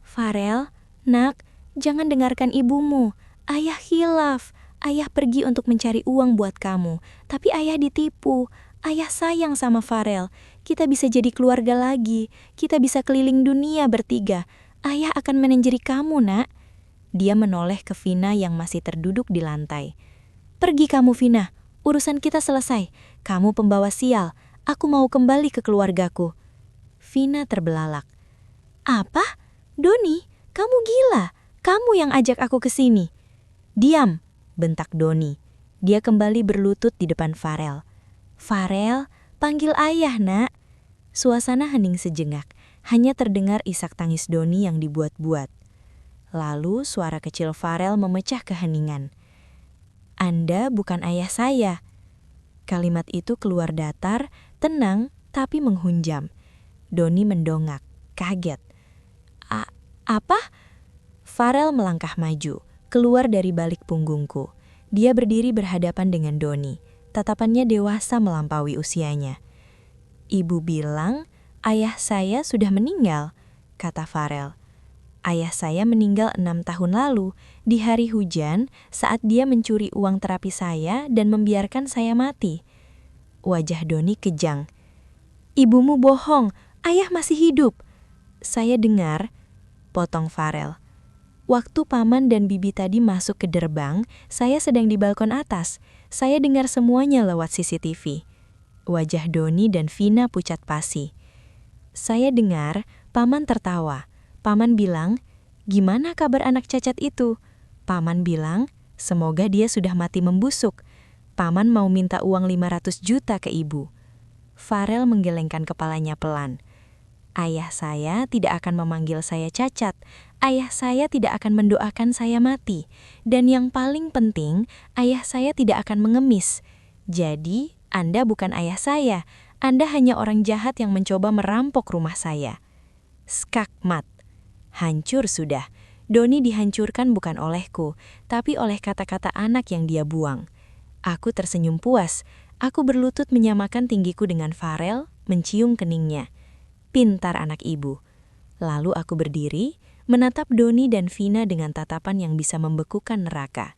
"Farel, Nak, jangan dengarkan ibumu. Ayah khilaf. Ayah pergi untuk mencari uang buat kamu. Tapi ayah ditipu. Ayah sayang sama Farel. Kita bisa jadi keluarga lagi. Kita bisa keliling dunia bertiga. Ayah akan menenjeri kamu, Nak." Dia menoleh ke Vina yang masih terduduk di lantai. "Pergi kamu, Vina. Urusan kita selesai. Kamu pembawa sial. Aku mau kembali ke keluargaku." Vina terbelalak. "Apa? Doni, kamu gila. Kamu yang ajak aku ke sini." "Diam," bentak Doni. Dia kembali berlutut di depan Farel. "Farel, panggil ayah, Nak." Suasana hening sejenak, hanya terdengar isak tangis Doni yang dibuat-buat. Lalu suara kecil Farel memecah keheningan. "Anda bukan ayah saya." Kalimat itu keluar datar, tenang, tapi menghunjam. Doni mendongak, kaget. "Apa?" Farel melangkah maju, keluar dari balik punggungku. Dia berdiri berhadapan dengan Doni. Tatapannya dewasa melampaui usianya. "Ibu bilang ayah saya sudah meninggal," kata Farel. "Ayah saya meninggal 6 tahun lalu, di hari hujan saat dia mencuri uang terapi saya dan membiarkan saya mati." Wajah Doni kejang. "Ibumu bohong, ayah masih hidup." "Saya dengar," potong Farel. "Waktu paman dan bibi tadi masuk ke gerbang, saya sedang di balkon atas. Saya dengar semuanya lewat CCTV." Wajah Doni dan Vina pucat pasi. "Saya dengar, paman tertawa. Paman bilang, 'Gimana kabar anak cacat itu?' Paman bilang, 'Semoga dia sudah mati membusuk.' Paman mau minta uang 500 juta ke ibu." Farel menggelengkan kepalanya pelan. "Ayah saya tidak akan memanggil saya cacat. Ayah saya tidak akan mendoakan saya mati. Dan yang paling penting, ayah saya tidak akan mengemis. Jadi, Anda bukan ayah saya. Anda hanya orang jahat yang mencoba merampok rumah saya." Skakmat. Hancur sudah. Doni dihancurkan bukan olehku, tapi oleh kata-kata anak yang dia buang. Aku tersenyum puas. Aku berlutut menyamakan tinggiku dengan Farel, mencium keningnya. Pintar anak ibu. Lalu aku berdiri, menatap Doni dan Vina dengan tatapan yang bisa membekukan neraka.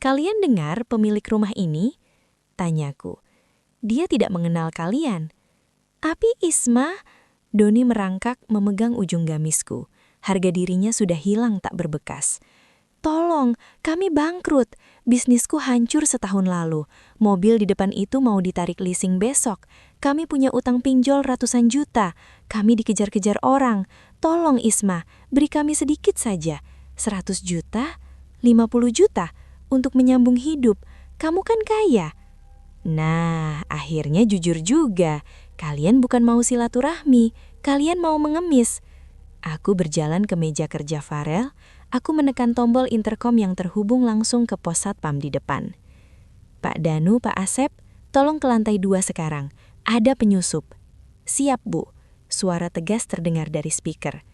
"Kalian dengar pemilik rumah ini?" tanyaku. "Dia tidak mengenal kalian." "Api Isma?" Doni merangkak memegang ujung gamisku. Harga dirinya sudah hilang tak berbekas. "Tolong, kami bangkrut. Bisnisku hancur setahun lalu. Mobil di depan itu mau ditarik leasing besok. Kami punya utang pinjol ratusan juta. Kami dikejar-kejar orang. Tolong Isma, beri kami sedikit saja. 100 juta? 50 juta? Untuk menyambung hidup. Kamu kan kaya." "Nah, akhirnya jujur juga. Kalian bukan mau silaturahmi. Kalian mau mengemis." Aku berjalan ke meja kerja Farel, aku menekan tombol intercom yang terhubung langsung ke pos satpam di depan. Pak Danu, Pak Asep, tolong ke lantai 2 sekarang, ada penyusup. Siap, Bu, suara tegas terdengar dari speaker.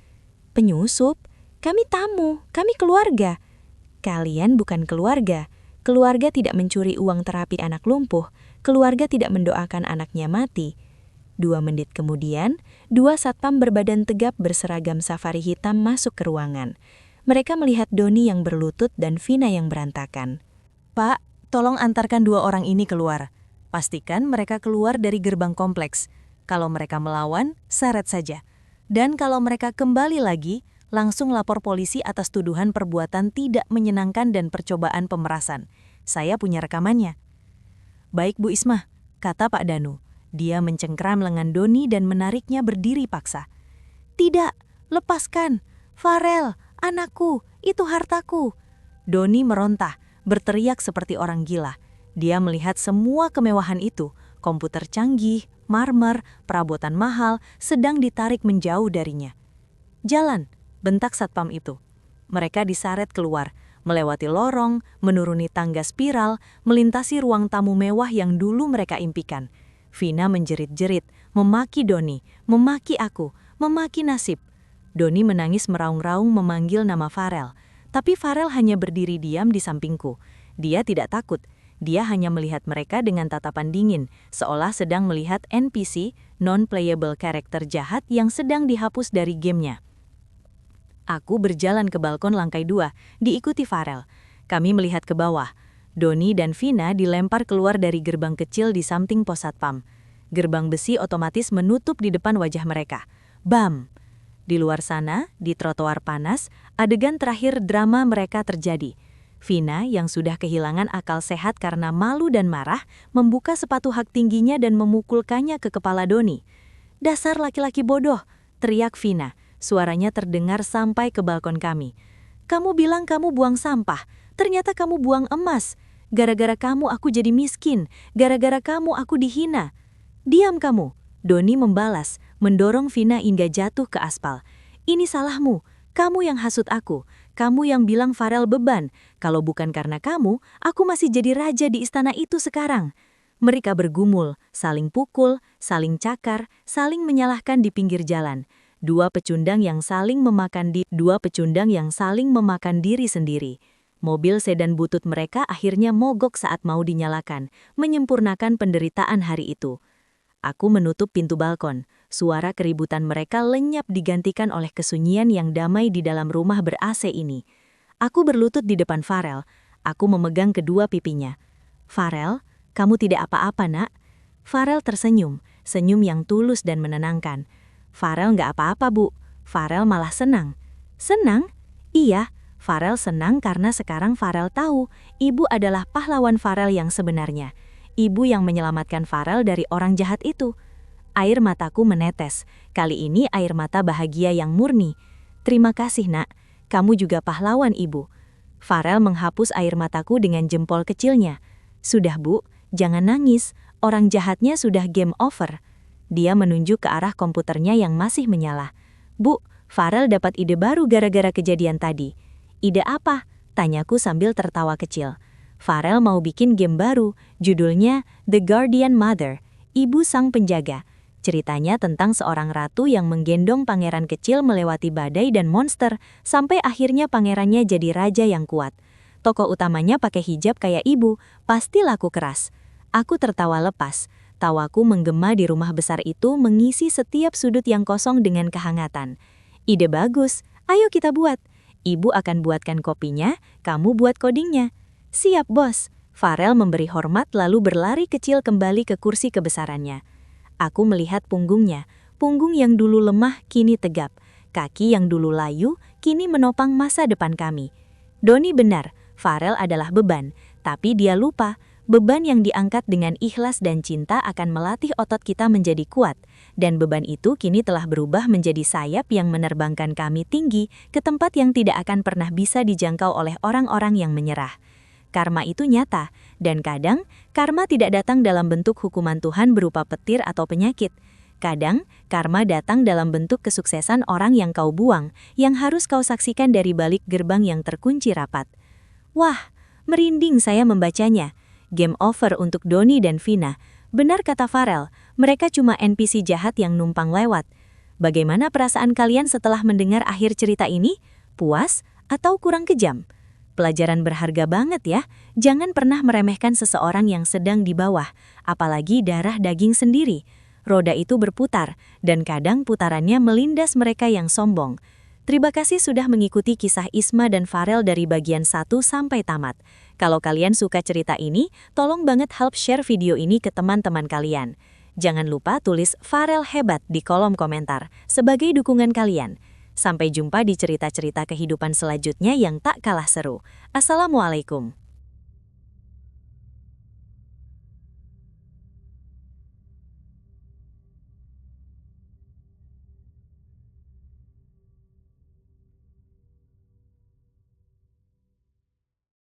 Penyusup? Kami tamu, kami keluarga. Kalian bukan keluarga. Keluarga tidak mencuri uang terapi anak lumpuh, keluarga tidak mendoakan anaknya mati. 2 menit kemudian, 2 satpam berbadan tegap berseragam safari hitam masuk ke ruangan. Mereka melihat Doni yang berlutut dan Vina yang berantakan. Pak, tolong antarkan 2 orang ini keluar. Pastikan mereka keluar dari gerbang kompleks. Kalau mereka melawan, seret saja. Dan kalau mereka kembali lagi, langsung lapor polisi atas tuduhan perbuatan tidak menyenangkan dan percobaan pemerasan. Saya punya rekamannya. Baik Bu Ismah, kata Pak Danu. Dia mencengkram lengan Doni dan menariknya berdiri paksa. Tidak, lepaskan. Farel, anakku, itu hartaku. Doni merontah, berteriak seperti orang gila. Dia melihat semua kemewahan itu, komputer canggih, marmer, perabotan mahal, sedang ditarik menjauh darinya. Jalan, bentak satpam itu. Mereka diseret keluar, melewati lorong, menuruni tangga spiral, melintasi ruang tamu mewah yang dulu mereka impikan. Vina menjerit-jerit, memaki Doni, memaki aku, memaki nasib. Doni menangis meraung-raung memanggil nama Farel. Tapi Farel hanya berdiri diam di sampingku. Dia tidak takut. Dia hanya melihat mereka dengan tatapan dingin, seolah sedang melihat NPC, non-playable character jahat yang sedang dihapus dari gamenya. Aku berjalan ke balkon lantai 2, diikuti Farel. Kami melihat ke bawah. Doni dan Vina dilempar keluar dari gerbang kecil di samping pos satpam. Gerbang besi otomatis menutup di depan wajah mereka. Bam! Di luar sana, di trotoar panas, adegan terakhir drama mereka terjadi. Vina, yang sudah kehilangan akal sehat karena malu dan marah, membuka sepatu hak tingginya dan memukulkannya ke kepala Doni. Dasar laki-laki bodoh, teriak Vina. Suaranya terdengar sampai ke balkon kami. Kamu bilang kamu buang sampah, ternyata kamu buang emas. Gara-gara kamu aku jadi miskin, gara-gara kamu aku dihina. Diam kamu, Doni membalas, mendorong Vina hingga jatuh ke aspal. Ini salahmu, kamu yang hasut aku, kamu yang bilang Farel beban. Kalau bukan karena kamu, aku masih jadi raja di istana itu sekarang. Mereka bergumul, saling pukul, saling cakar, saling menyalahkan di pinggir jalan. Dua pecundang yang saling memakan diri sendiri. Mobil sedan butut mereka akhirnya mogok saat mau dinyalakan, menyempurnakan penderitaan hari itu. Aku menutup pintu balkon. Suara keributan mereka lenyap digantikan oleh kesunyian yang damai di dalam rumah ber-AC ini. Aku berlutut di depan Farel. Aku memegang kedua pipinya. Farel, kamu tidak apa-apa, nak. Farel tersenyum, senyum yang tulus dan menenangkan. Farel nggak apa-apa, Bu. Farel malah senang. Senang? Iya, Farel senang karena sekarang Farel tahu ibu adalah pahlawan Farel yang sebenarnya. Ibu yang menyelamatkan Farel dari orang jahat itu. Air mataku menetes. Kali ini air mata bahagia yang murni. Terima kasih, nak. Kamu juga pahlawan, Ibu. Farel menghapus air mataku dengan jempol kecilnya. Sudah, Bu. Jangan nangis. Orang jahatnya sudah game over. Dia menunjuk ke arah komputernya yang masih menyala. Bu, Farel dapat ide baru gara-gara kejadian tadi. Ide apa? Tanyaku sambil tertawa kecil. Farel mau bikin game baru, judulnya The Guardian Mother, Ibu Sang Penjaga. Ceritanya tentang seorang ratu yang menggendong pangeran kecil melewati badai dan monster, sampai akhirnya pangerannya jadi raja yang kuat. Tokoh utamanya pakai hijab kayak ibu, pasti laku keras. Aku tertawa lepas. Tawaku menggema di rumah besar itu mengisi setiap sudut yang kosong dengan kehangatan. Ide bagus, ayo kita buat. Ibu akan buatkan kopinya, kamu buat codingnya. Siap, bos. Farel memberi hormat lalu berlari kecil kembali ke kursi kebesarannya. Aku melihat punggungnya. Punggung yang dulu lemah kini tegap. Kaki yang dulu layu kini menopang masa depan kami. Doni benar, Farel adalah beban. Tapi dia lupa, beban yang diangkat dengan ikhlas dan cinta akan melatih otot kita menjadi kuat. Dan beban itu kini telah berubah menjadi sayap yang menerbangkan kami tinggi ke tempat yang tidak akan pernah bisa dijangkau oleh orang-orang yang menyerah. Karma itu nyata, dan kadang karma tidak datang dalam bentuk hukuman Tuhan berupa petir atau penyakit. Kadang, karma datang dalam bentuk kesuksesan orang yang kau buang, yang harus kau saksikan dari balik gerbang yang terkunci rapat. Wah, merinding saya membacanya. Game over untuk Doni dan Vina. Benar kata Farel, mereka cuma NPC jahat yang numpang lewat. Bagaimana perasaan kalian setelah mendengar akhir cerita ini? Puas atau kurang kejam? Pelajaran berharga banget ya. Jangan pernah meremehkan seseorang yang sedang di bawah, apalagi darah daging sendiri. Roda itu berputar, dan kadang putarannya melindas mereka yang sombong. Terima kasih sudah mengikuti kisah Isma dan Farel dari bagian 1 sampai tamat. Kalau kalian suka cerita ini, tolong banget help share video ini ke teman-teman kalian. Jangan lupa tulis Farel hebat di kolom komentar sebagai dukungan kalian. Sampai jumpa di cerita-cerita kehidupan selanjutnya yang tak kalah seru. Assalamualaikum.